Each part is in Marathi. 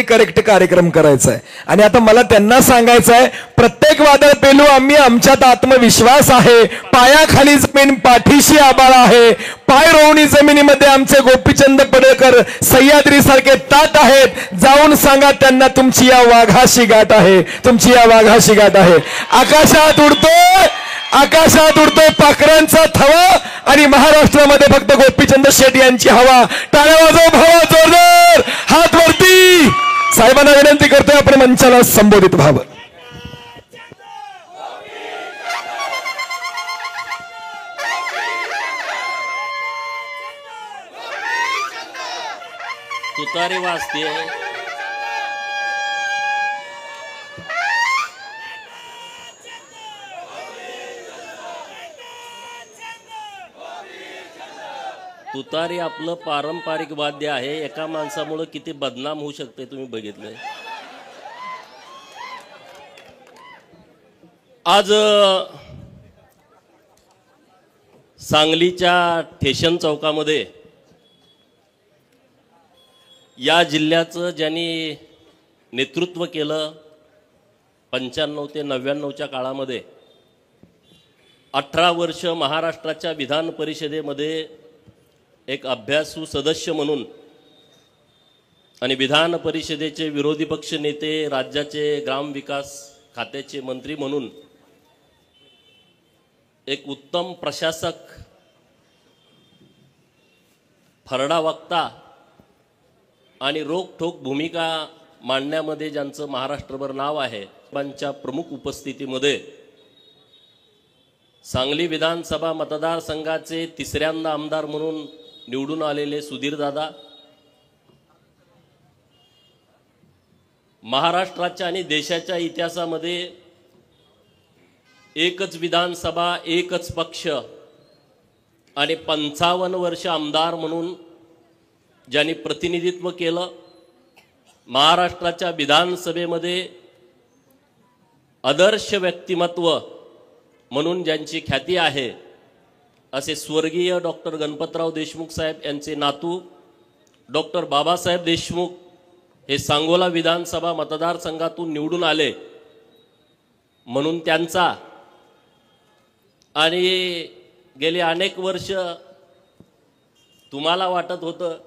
करेक्ट कार्यक्रम करायचा आहे। आणि आता मला त्यांना सांगायचं आहे, प्रत्येक वादळ पेलू आम्ही, आमच्यात आत्मविश्वास आहे, पायाखाली जमीन पाठीशी आबाळ आहे, पाय रोवणी जमिनीमध्ये आमचे गोपीचंद पडळकर सह्याद्री सारखे ताट आहेत। जाऊन सांगा त्यांना तुमची या वाघाशी गाठ आहे, तुमची या वाघाशी गाठ आहे। आकाशात उडतोय, आकाशात उडतोय पाखरांचा थवा आणि महाराष्ट्रामध्ये फक्त गोपीचंद शेट यांची हवा। टाळ्या वाजव भावा, जोरदार हात वरती। साहेबांना विनंती करतोय आपण मंचाला संबोधित व्हावं। तुतारी वाजते, तुतारी आपलं पारंपरिक वाद्य आहे। एका माणसामुळे किती बदनाम होऊ शकते तुम्ही बघितलंय। आज सांगलीच्या ठेशन चौकामध्ये या जिल्ह्याचं ज्यांनी नेतृत्व केलं 95 ते 99च्या काळामध्ये, 18 वर्ष महाराष्ट्राच्या विधान परिषदेमध्ये एक अभ्यासू सदस्य म्हणून आणि विधान परिषदेचे विरोधी पक्ष नेते, राज्याचे ग्रामविकास खात्याचे मंत्री म्हणून एक उत्तम प्रशासक, फरडा वक्ता आणि रोखठोक भूमिका मांडण्यामध्ये ज्यांचं महाराष्ट्रभर नाव आहे, त्यांच्या प्रमुख उपस्थितीमध्ये सांगली विधानसभा मतदारसंघाचे तिसऱ्यांदा आमदार म्हणून निवडून आलेले सुधीरदादा, महाराष्ट्राच्या आणि देशाच्या इतिहासामध्ये एकच विधानसभा, एकच पक्ष आणि 55 वर्ष आमदार म्हणून ज्यांनी प्रतिनिधित्व केलं, महाराष्ट्राच्या विधानसभेमध्ये आदर्श व्यक्तिमत्व म्हणून ज्यांची ख्याती आहे, असे स्वर्गीय डॉक्टर गणपतराव देशमुख साहेब यांचे नातू डॉक्टर बाबासाहेब देशमुख हे सांगोला विधानसभा मतदारसंघातून निवडून आले म्हणून त्यांचा, आणि गेली अनेक वर्ष तुम्हाला वाटत होतं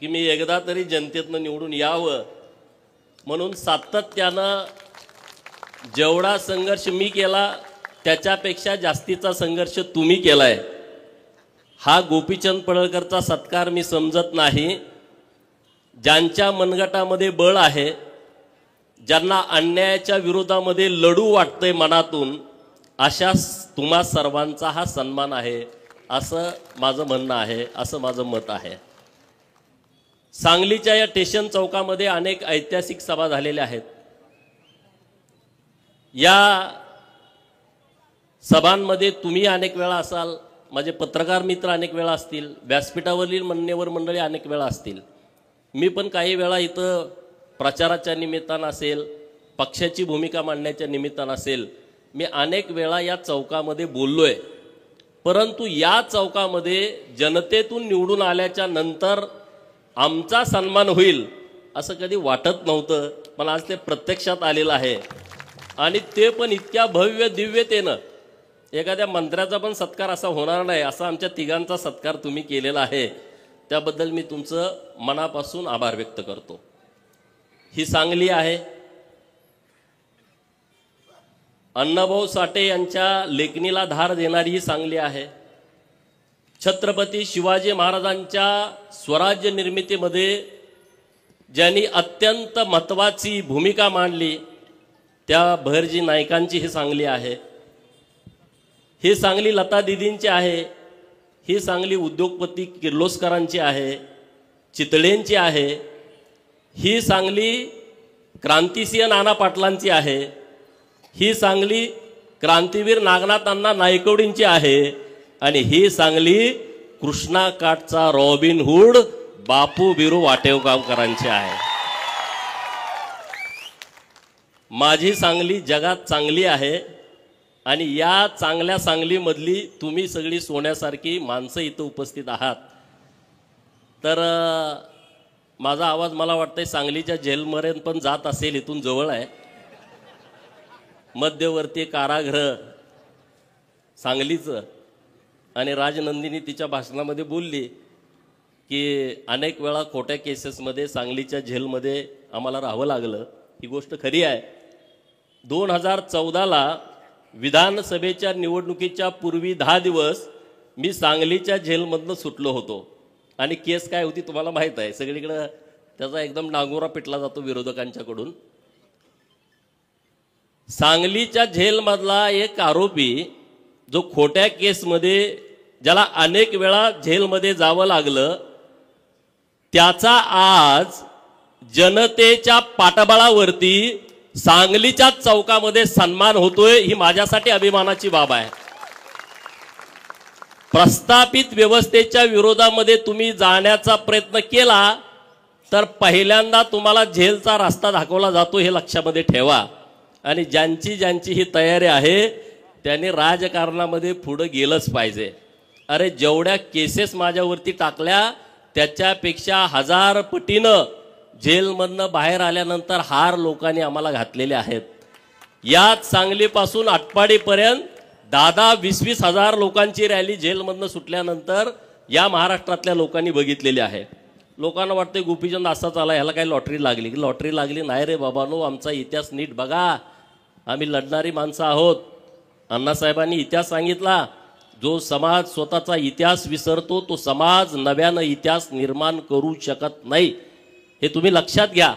की मी एकदा तरी जनतेतनं निवडून यावं म्हणून सातत्यानं जेवढा संघर्ष मी केला त्याच्यापेक्षा जास्तीचा संघर्ष तुम्ही केलाय। हा गोपीचंद पडळकरचा सत्कार मी समजत नाही। ज्यांच्या मनगटामध्ये बळ आहे, ज्यांना अन्यायाच्या विरोधामध्ये लढू वाटतंय मनातून, अशा तुम्हा सर्वांचा हा सन्मान आहे, असं माझं म्हणणं आहे, असं माझं मत आहे। सांगलीच्या या स्टेशन चौकामध्ये अनेक ऐतिहासिक सभा झालेल्या आहेत। या सभांमध्ये तुम्ही अनेक वेळा असाल, माझे पत्रकार मित्र अनेक वेळा असतील, व्यासपीठावरील मान्यवर मंडळी अनेक वेळा असतील। मी पण काही वेळा इथं प्रचाराच्या निमित्तानं असेल, पक्षाची भूमिका मांडण्याच्या निमित्तानं असेल, मी अनेक वेळा या चौकामध्ये बोललोय। परंतु या चौकामध्ये जनतेतून निवडून आल्याच्या नंतर आमचा सन्मान होईल असं कधी वाटत नव्हतं, पण आज ते प्रत्यक्षात आलेलं आहे। आणि ते पण इतक्या भव्य दिव्यतेनं, एखाद्या मंत्र्याचा पण सत्कार असा होणार नाही असा आमच्या तिघांचा सत्कार तुम्ही केलेला आहे, त्याबद्दल मी तुमचं मनापासून आभार व्यक्त करतो। ही सांगली आहे, अण्णाभाऊ साठे यांच्या लेखणीला धार देणारी ही सांगली आहे। छत्रपती शिवाजी महाराजांच्या स्वराज्य निर्मितीमध्ये ज्यांनी अत्यंत महत्त्वाची भूमिका मांडली त्या भैरजी नायकांची ही सांगली आहे। ही सांगली लता दीदींची आहे, ही सांगली उद्योगपती किर्लोस्करांची आहे, चितळेंची आहे, ही सांगली क्रांतिसिंह नाना पाटलांची आहे, ही सांगली क्रांतीवीर नागनाथ अण्णा नायकवडींची आहे, आणि ही सांगली कृष्णा काठचा रॉबिन हुड बापू बिरू वाटेगावकरांची आहे। माझी सांगली जगात चांगली आहे, आणि या चांगल्या सांगलीमधली तुम्ही सगळी सोन्यासारखी माणसं इथं उपस्थित आहात। तर माझा आवाज मला वाटतंय सांगलीच्या जेलमध्ये पण जात असेल, इथून जवळ आहे. मध्यवर्ती कारागृह सांगलीचं. आणि राजनंदिनी तिच्या भाषणामध्ये बोलली की अनेक वेळा खोट्या केसेसमध्ये सांगलीच्या जेलमध्ये आम्हाला राहावं लागलं. ही गोष्ट खरी आहे. 2014ला विधानसभेच्या निवडणुकीच्या पूर्वी 10 दिवस मी सांगलीच्या जेलमधनं सुटलो होतो. आणि केस काय होती तुम्हाला माहीत आहे. सगळीकडं त्याचा एकदम डांगोरा पिटला जातो विरोधकांच्याकडून. सांगलीच्या जेलमधला एक आरोपी जो खोट्या केसमध्ये ज्याला अनेक वेळा जेलमध्ये जावं लागलं, त्याचा आज जनतेच्या पाठबळावरती सांगलीच्या चौकामध्ये सन्मान होतोय. ही माझ्यासाठी अभिमानाची बाब आहे. प्रस्थापित व्यवस्थेच्या विरोधामध्ये तुम्ही जाण्याचा प्रयत्न केला तर पहिल्यांदा तुम्हाला जेलचा रस्ता दाखवला जातो, हे लक्षामध्ये ठेवा. आणि ज्यांची ही तयारी आहे त्यांनी राजकारणामध्ये पुढे गेलंच पाहिजे. अरे जेवढ्या केसेस माझ्यावरती टाकल्या त्याच्यापेक्षा 1000 पटीनं जेलमधनं बाहेर आल्यानंतर हार लोकांनी आम्हाला घातलेले आहेत. यात सांगलीपासून आटपाडीपर्यंत 10-20 हजार लोकांची रॅली जेलमधनं सुटल्यानंतर या महाराष्ट्रातल्या लोकांनी बघितलेली आहे. लोकांना वाटते गोपीचंद असाच आला, ह्याला काही लॉटरी लागली. लॉटरी लागली नाही रे बाबांनो. आमचा इतिहास नीट बघा. आम्ही लढणारी माणसं आहोत. अण्णासाहेबांनी इतिहास सांगितला. जो समाज स्वतःचा इतिहास विसरतो तो समाज नव्यानं इतिहास निर्माण करू शकत नाही. हे तुम्ही लक्षात घ्या.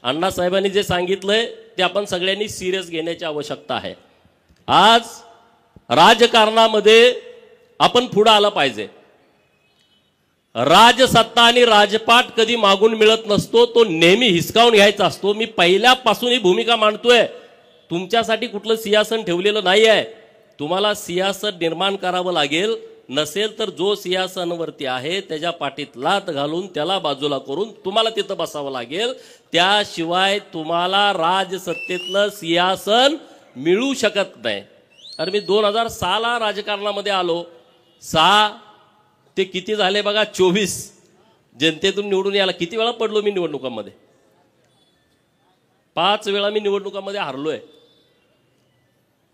अण्णासाहेबांनी जे सांगितलंय ते आपण सगळ्यांनी सिरियस घेण्याची आवश्यकता आहे. आज राजकारणामध्ये आपण पुढे आलं पाहिजे. राजसत्ता आणि राजपाट कधी मागून मिळत नसतो, तो नेहमी हिसकावून घ्यायचा असतो. मी पहिल्यापासून ही भूमिका मांडतोय. तुमच्यासाठी कुठलं सिंहासन ठेवलेलं नाही आहे. तुम्हाला सिंहासन निर्माण करावं लागेल. नसेल तर जो सिंहासनावरती आहे त्याच्या पाठीत लात घालून त्याला बाजूला करून तुम्हाला तिथं बसावं लागेल. त्याशिवाय तुम्हाला राजसत्तेतलं सिंहासन मिळू शकत नाही. अरे मी 2006ला राजकारणामध्ये आलो. 6 ते किती झाले बघा, 24 जनतेतून निवडून यायला किती वेळा पडलो मी निवडणुकांमध्ये. 5 वेळा मी निवडणुकांमध्ये हारलोय.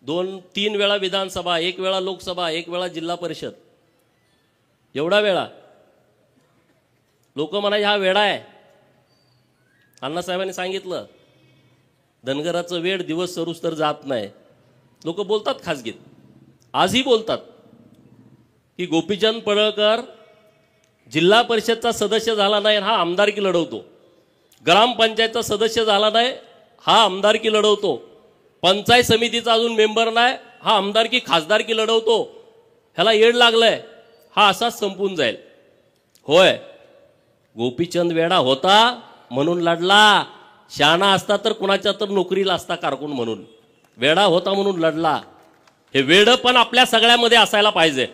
2-3 वेळा विधानसभा, 1 वेळा लोकसभा, 1 वेळा जिल्हा परिषद. एवढा वेळा लोक म्हणायचे हा वेडा आहे. अण्णासाहेबांनी सांगितलं धनगराचं वेड दिवस सरूस तर जात नाही. लोक बोलतात खासगीत, आजही बोलतात की गोपीचंद पडळकर जिल्हा परिषदचा सदस्य झाला नाही हा आमदारकी लढवतो. ग्रामपंचायतचा सदस्य झाला नाही हा आमदारकी लढवतो. पंचायत समितीचा अजून मेंबर नाही हा आमदारकी खासदारकी लढवतो. ह्याला येड लागलंय, हा असाच संपून जाईल. होय, गोपीचंद वेडा होता म्हणून लढला. शहाणा असता तर कुणाच्या तर नोकरीला असता कारकून म्हणून. वेडा होता म्हणून लढला. हे वेड पण आपल्या सगळ्यामध्ये असायला पाहिजे,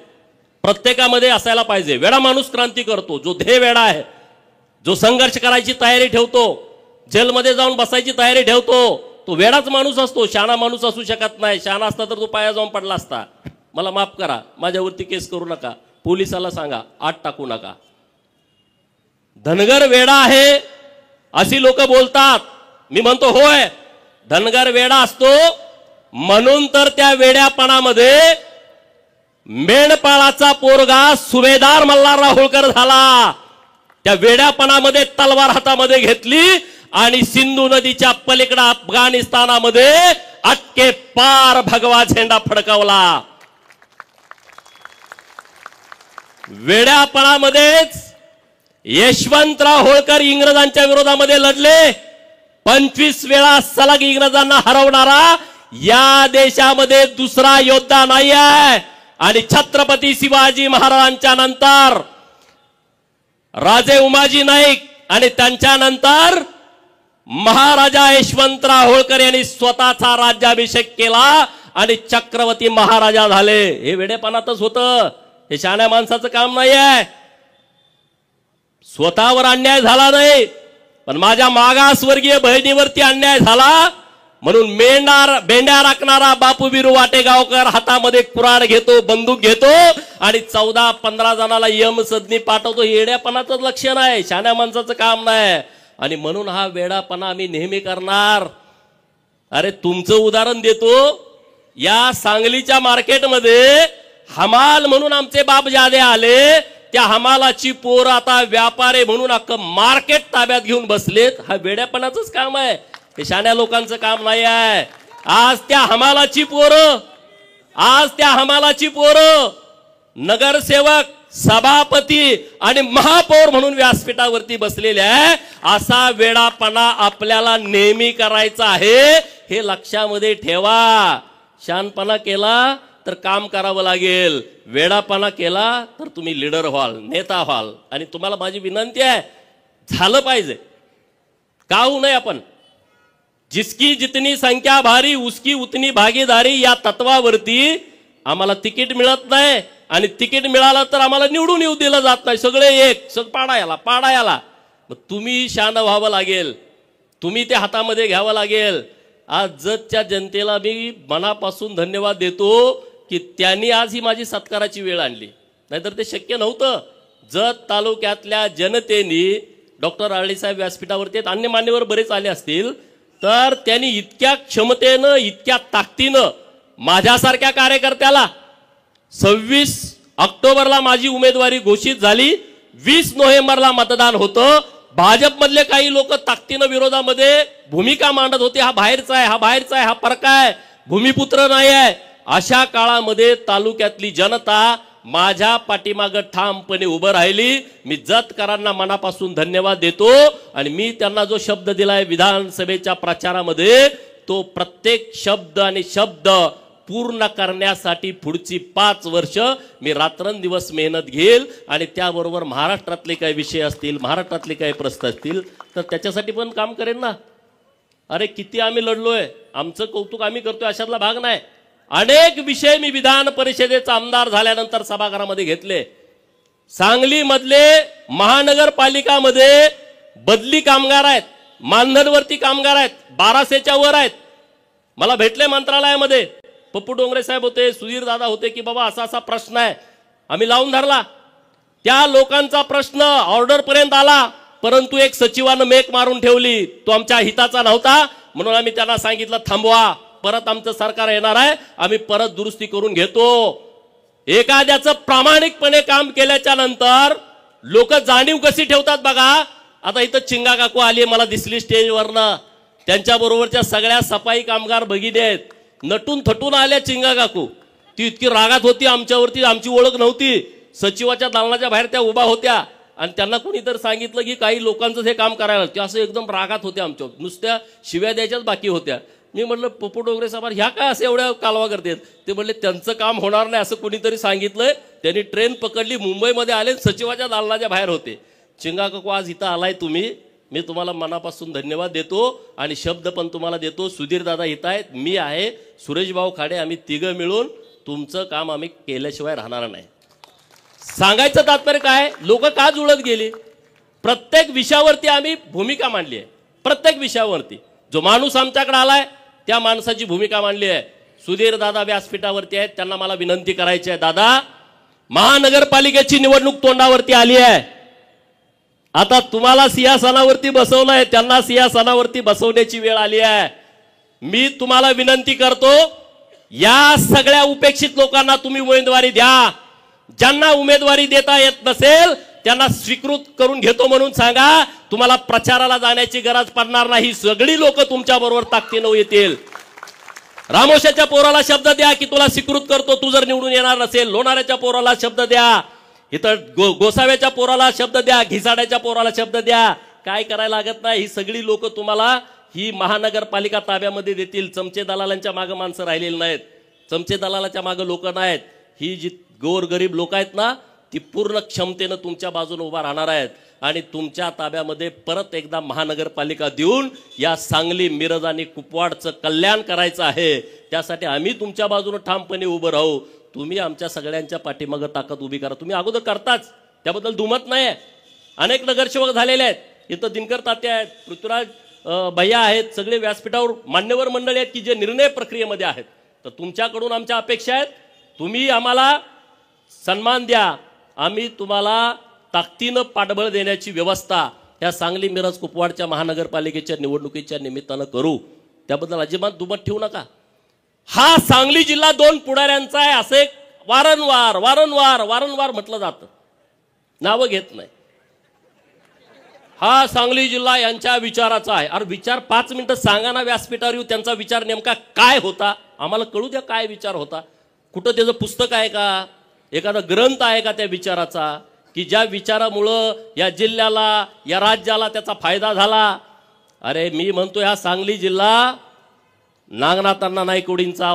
प्रत्येकामध्ये असायला पाहिजे. वेडा माणूस क्रांती करतो. जो ध्येय वेडा आहे, जो संघर्ष करायची तयारी ठेवतो, जेलमध्ये जाऊन बसायची तयारी ठेवतो, तो वेडाच माणूस असतो. शहाणा माणूस असू शकत नाही. शहाणा असता तर तो पाया जाऊन पडला असता. मला माफ करा, माझ्यावरती केस करू नका, पोलिसाला सांगा, आत टाकू नका. धनगर वेडा आहे अशी लोक बोलतात. मी म्हणतो होय, धनगर वेडा असतो म्हणून तर त्या वेड्यापणामध्ये मेंढपाळाचा पोरगा सुभेदार मल्हारराव होळकर झाला. त्या वेड्यापणामध्ये तलवार हातामध्ये घेतली आणि सिंधू नदीच्या पलीकडे अफगाणिस्तानामध्ये अटके पार भगवा झेंडा फडकावला. वेड्यापणामध्येच यशवंतराव होळकर इंग्रजांच्या विरोधामध्ये लढले. 25 वेळा सलग इंग्रजांना हरवणारा या देशामध्ये दुसरा योद्धा नाही आहे. आणि छत्रपती शिवाजी महाराजांच्या नंतर राजे उमाजी नाईक आणि त्यांच्यानंतर महाराजा यशवंतराव होळकर यांनी स्वतःचा राज्याभिषेक केला आणि चक्रवर्ती महाराजा झाले. हे वेडेपणातच होतं. हे शहाण्या माणसाचं काम नाही आहे. स्वतःवर अन्याय झाला नाही, पण माझ्या मागासवर्गीय बहिणीवरती अन्याय झाला. म्हणून बेंड्या राखणारा बापू बिरू वाटेगावकर हातामध्ये कुऱ्हाड घेतो, बंदूक घेतो आणि 14-15 जणाला यम सदनी पाठवतो. येड्यापणाचं लक्षण आहे, शहाण्या माणसाचं काम नाही. आणि म्हणून हा वेडापणा आम्ही नेहमी करणार. अरे तुमचं उदाहरण देतो, या सांगलीच्या मार्केटमध्ये हमाल म्हणून आमचे बाप जादे आले. त्या हमालाची पोरं आता व्यापारी म्हणून अख्खं मार्केट ताब्यात घेऊन बसलेत. हा वेड्यापणाचंच काम आहे, हे शाण्या लोकांचं काम नाही आहे. आज त्या हमालाची पोरं नगरसेवक, सभापती आणि महापौर म्हणून व्यासपीठावरती बसलेले आहे. असा वेडापणा आपल्याला नेहमी करायचा आहे, हे लक्षामध्ये ठेवा. शहाणपणा केला तर काम करावं लागेल, वेडापणा केला तर तुम्ही लीडर व्हाल, नेता व्हाल. आणि तुम्हाला माझी विनंती आहे, झालं पाहिजे. का होऊ नये आपण? जिसकी जितनी संख्या भारी उसकी उतनी भागीदारी या तत्वावरती आम्हाला तिकीट मिळत नाही. आणि तिकीट मिळालं तर आम्हाला निवडून येऊ दिलं जात नाही. सगळे एक पाडा याला. मग तुम्ही शान व्हावं लागेल, तुम्ही ते हातामध्ये घ्यावं लागेल. आज जतच्या जनतेला मी मनापासून धन्यवाद देतो की त्यांनी आज ही माझी सत्काराची वेळ आणली, नाहीतर ते शक्य नव्हतं. जत तालुक्यातल्या जनतेने डॉक्टर आळीसाहेब व्यासपीठावरती अन्य मान्यवर बरेच आले असतील, तर त्यांनी इतक्या क्षमतेनं, इतक्या ताकदीनं माझ्यासारख्या कार्यकर्त्याला 26 ऑक्टोबरला माझी उमेदवारी घोषित झाली, 20 नोव्हेंबरला मतदान होतं. भाजपमधले काही लोक ताकदीनं विरोधामध्ये भूमिका मांडत होते, हा बाहेरचा आहे, हा परका आहे, भूमिपुत्र नाही आहे. अशा काळामध्ये तालुक्यातली जनता माझ्या पाठीमागं ठामपणे उभं राहिली. मी जतकरांना मनापासून धन्यवाद देतो. आणि मी त्यांना जो शब्द दिलाय विधानसभेच्या प्रचारामध्ये, तो प्रत्येक शब्द आणि शब्द पूर्ण करण्यासाठी पुढची 5 वर्ष मी रात्रंदिवस मेहनत घेईल. आणि त्याबरोबर महाराष्ट्रातले काही विषय असतील, महाराष्ट्रातले काही प्रश्न असतील, तर त्याच्यासाठी पण काम करेन ना. अरे किती आम्ही लढलोय, आमचं कौतुक आम्ही करतोय अशातला भाग नाही. अनेक विषय मी विधान परिषदेचा आमदार झाल्यानंतर सभागृहामध्ये घेतले. सांगलीमधले महानगरपालिकामध्ये बदली कामगार आहेत, मानधनवरती कामगार आहेत, 1200च्या वर आहेत. मला भेटले मंत्रालयामध्ये, पप्पू डोंगरे साहेब होते, सुधीर दादा होते, की बाबा असा असा प्रश्न आहे. आम्ही लावून धरला. त्या लोकांचा प्रश्न ऑर्डर पर्यंत आला, परंतु एक सचिवानं मेक मारून ठेवली, तो आमच्या हिताचा नव्हता. म्हणून आम्ही त्यांना सांगितलं थांबवा, परत आमचं सरकार येणार आहे, आम्ही परत दुरुस्ती करून घेतो. एखाद्याचं प्रामाणिकपणे काम केल्याच्या नंतर लोक जाणीव कशी ठेवतात बघा. आता इथं चिंगा काकू आली, मला दिसली स्टेजवरनं. त्यांच्या बरोबरच्या सगळ्या सफाई कामगार भगिनी आहेत, नटून थटून आल्या चिंगा काकू. ती इतकी रागात होती आमच्यावरती, आमची ओळख नव्हती. सचिवाच्या दालनाच्या बाहेर त्या उभा होत्या आणि त्यांना कुणीतरी सांगितलं की काही लोकांचं हे काम करायला, ते असं एकदम रागात होत्या आमच्यावर, नुसत्या शिव्या द्यायच्याच बाकी होत्या. मी म्हटलं पप्पू डोंगरे साहेब ह्या काय असं एवढ्या कालवा करतात? ते म्हणले त्यांचं काम होणार नाही असं कुणीतरी सांगितलंय. त्यांनी ट्रेन पकडली, मुंबईमध्ये आले, सचिवाच्या दालनाच्या बाहेर होते. चिंगा काकू आज इथं आलाय तुम्ही, मी तुम्हाला मनापासून धन्यवाद देतो. आणि शब्द पण तुम्हाला देतो, सुधीर दादा इथं आहेत, मी आहे, सुरेश भाऊ खाडे, आम्ही तिघं मिळून तुमचं काम आम्ही केल्याशिवाय राहणार नाही. सांगायचं तात्पर्य काय, लोक का जुळत गेली? प्रत्येक विषयावरती आम्ही भूमिका मांडली आहे. प्रत्येक विषयावरती जो माणूस आमच्याकडे आलाय त्या माणसाची भूमिका मांडली आहे. सुधीर दादा व्यासपीठावरती आहेत, त्यांना मला विनंती करायची आहे, दादा महानगरपालिकेची निवडणूक तोंडावरती आली आहे. आता तुम्हाला सिंहासनावरती बसवलंय, त्यांना सिंहासनावरती बसवण्याची वेळ आली आहे. मी तुम्हाला विनंती करतो, या सगळ्या उपेक्षित लोकांना तुम्ही उमेदवारी द्या. ज्यांना उमेदवारी देता येत नसेल त्यांना स्वीकृत करून घेतो म्हणून सांगा. तुम्हाला प्रचाराला जाण्याची गरज पडणार नाही, सगळी लोक तुमच्या बरोबर ताकदीनं येतील. रामोशाच्या पोराला शब्द द्या की तुला स्वीकृत करतो, तू जर निवडून येणार नसेल. लोणाऱ्याच्या पोराला शब्द द्या, इथं गोसाव्याच्या पोराला शब्द द्या, घिसाड्याच्या पोराला शब्द द्या. काय करायला लागत नाही, ही सगळी लोक तुम्हाला ही महानगरपालिका ताब्यामध्ये देतील. चमचे दलालांच्या मागे माणसं राहिलेली नाहीत, चमचे दलालाच्या मागे लोक नाहीत. ही जी गोरगरीब लोक आहेत ना, ती पूर्ण क्षमतेनं तुमच्या बाजूने उभा राहणार आहेत. आणि तुमच्या ताब्यामध्ये परत एकदा महानगरपालिका देऊन या सांगली, मिरज आणि कुपवाडचं कल्याण करायचं आहे. त्यासाठी आम्ही तुमच्या बाजूने ठामपणे उभं राहू. तुम्ही आमच्या सगळ्यांच्या पाठीमागं ताकद उभी करा. तुम्ही अगोदर करताच, त्याबद्दल दुमत नाही. अनेक नगरसेवक झालेले आहेत, इथं दिनकर तात्या आहेत, पृथ्वीराज भैया आहेत, सगळे व्यासपीठावर मान्यवर मंडळी आहेत की जे निर्णय प्रक्रियेमध्ये आहेत. तर तुमच्याकडून आमच्या अपेक्षा आहेत, तुम्ही आम्हाला सन्मान द्या, आम्ही तुम्हाला ताकदीनं पाठबळ देण्याची व्यवस्था या सांगली मिरज कुपवाडच्या महानगरपालिकेच्या निवडणुकीच्या निमित्तानं करू. त्याबद्दल अजिबात दुमत ठेवू नका. हा सांगली जिल्हा 2 पुढाऱ्यांचा आहे असे वारंवार वारंवार वारंवार म्हटलं जातं, नावं घेत नाही. हा सांगली जिल्हा यांच्या विचाराचा आहे. अरे विचार 5 मिनिटं सांगा ना व्यासपीठावर येऊ, त्यांचा विचार नेमका काय होता आम्हाला कळू द्या. काय विचार होता, कुठं त्याचं पुस्तक आहे का, एखादा ग्रंथ आहे का त्या विचाराचा, की ज्या विचारामुळं या जिल्ह्याला या राज्याला त्याचा फायदा झाला. अरे मी म्हणतो हा सांगली जिल्हा नागनाथांना नाईकवडींचा,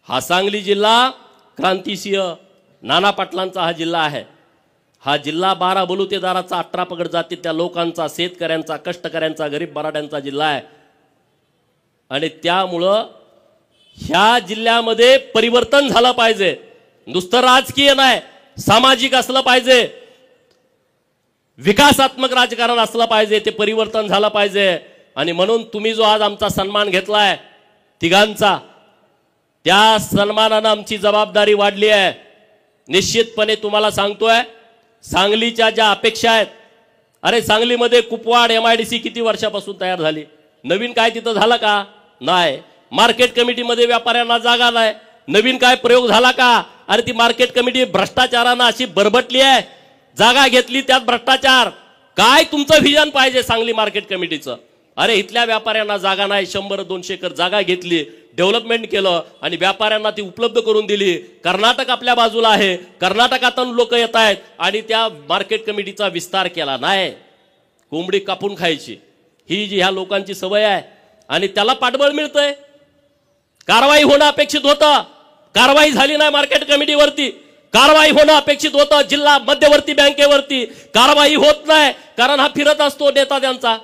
हा सांगली जिल्हा क्रांतिसिंह नाना पाटलांचा हा जिल्हा आहे. हा जिल्हा 12 बलुतेदाराचा, 18 पगड जातीतल्या लोकांचा, शेतकऱ्यांचा, कष्टकऱ्यांचा, गरीब मराठ्यांचा जिल्हा आहे. आणि त्यामुळं ह्या जिल्ह्यामध्ये परिवर्तन झालं पाहिजे. नुसतं राजकीय नाही, सामाजिक असलं पाहिजे, विकासात्मक राजकारण असलं पाहिजे, ते परिवर्तन झालं पाहिजे. आणि म्हणून तुम्ही जो आज आमचा सन्मान घेतलाय तिघांचा, त्या सन्मानानं आमची जबाबदारी वाढली आहे. निश्चितपणे तुम्हाला सांगतोय, सांगलीच्या ज्या अपेक्षा आहेत, अरे सांगलीमध्ये कुपवाड MIDC किती वर्षापासून तयार झाली, नवीन काय तिथं झालं का, नाही. मार्केट कमिटीमध्ये व्यापाऱ्यांना जागा नाही, नवीन काय प्रयोग झाला का. अरे ती मार्केट कमिटी भ्रष्टाचारानं अशी बरबटली आहे, जागा घेतली त्यात भ्रष्टाचार. काय तुमचं व्हिजन पाहिजे सांगली मार्केट कमिटीचं. अरे इथल्या व्यापाऱ्यांना जागा नाही, 100-200 एकर जागा घेतली, डेव्हलपमेंट केलं आणि व्यापाऱ्यांना ती उपलब्ध करून दिली. कर्नाटक आपल्या बाजूला आहे, कर्नाटकातून लोक येत आहेत आणि त्या मार्केट कमिटीचा विस्तार केला नाही. कोंबडी कापून खायची ही जी ह्या लोकांची सवय आहे आणि त्याला पाठबळ मिळतंय. कारवाई होणं अपेक्षित होतं, कारवाई झाली नाही. मार्केट कमिटीवरती कारवाई होणं अपेक्षित होतं, जिल्हा मध्यवर्ती बँकेवरती कारवाई होत नाही. कारण हा फिरत असतो नेता, त्यांचा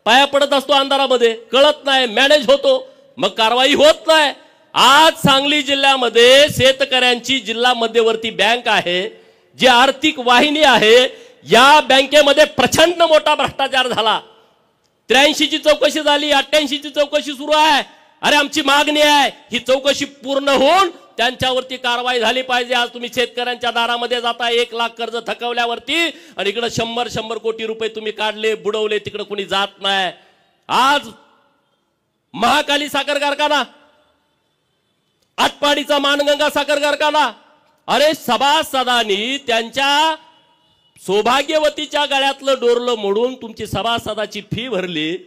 पाया पडत असतो अंधारामध्ये, कळत नाही, मॅनेज होतो, मग कारवाई होत नाही. आज सांगली जिल्ह्यामध्ये शेतकऱ्यांची जिल्हा मध्यवर्ती बँक आहे, जी आर्थिक वाहिनी आहे, या बँकेमध्ये प्रचंड मोठा भ्रष्टाचार झाला. 83 ची चौकशी झाली, 88 ची चौकशी सुरू आहे. अरे आमची मागणी आहे ही चौकशी पूर्ण होऊन त्यांच्यावरती कारवाई झाली पाहिजे. आज तुम्ही शेतकऱ्यांच्या दारामध्ये जाता 1 लाख कर्ज थकवल्यावरती आणि इकडे 100 कोटी रुपये तुम्ही काढले, बुडवले, तिकडे कोणी जात नाही. आज महाकाली साखर कारखाना, आटपाडीचा मानगंगा साखर कारखाना, अरे सभासदांनी त्यांच्या सौभाग्यवतीच्या गळ्यातलं डोरलं मोडून तुमची सभासदाची फी भरली.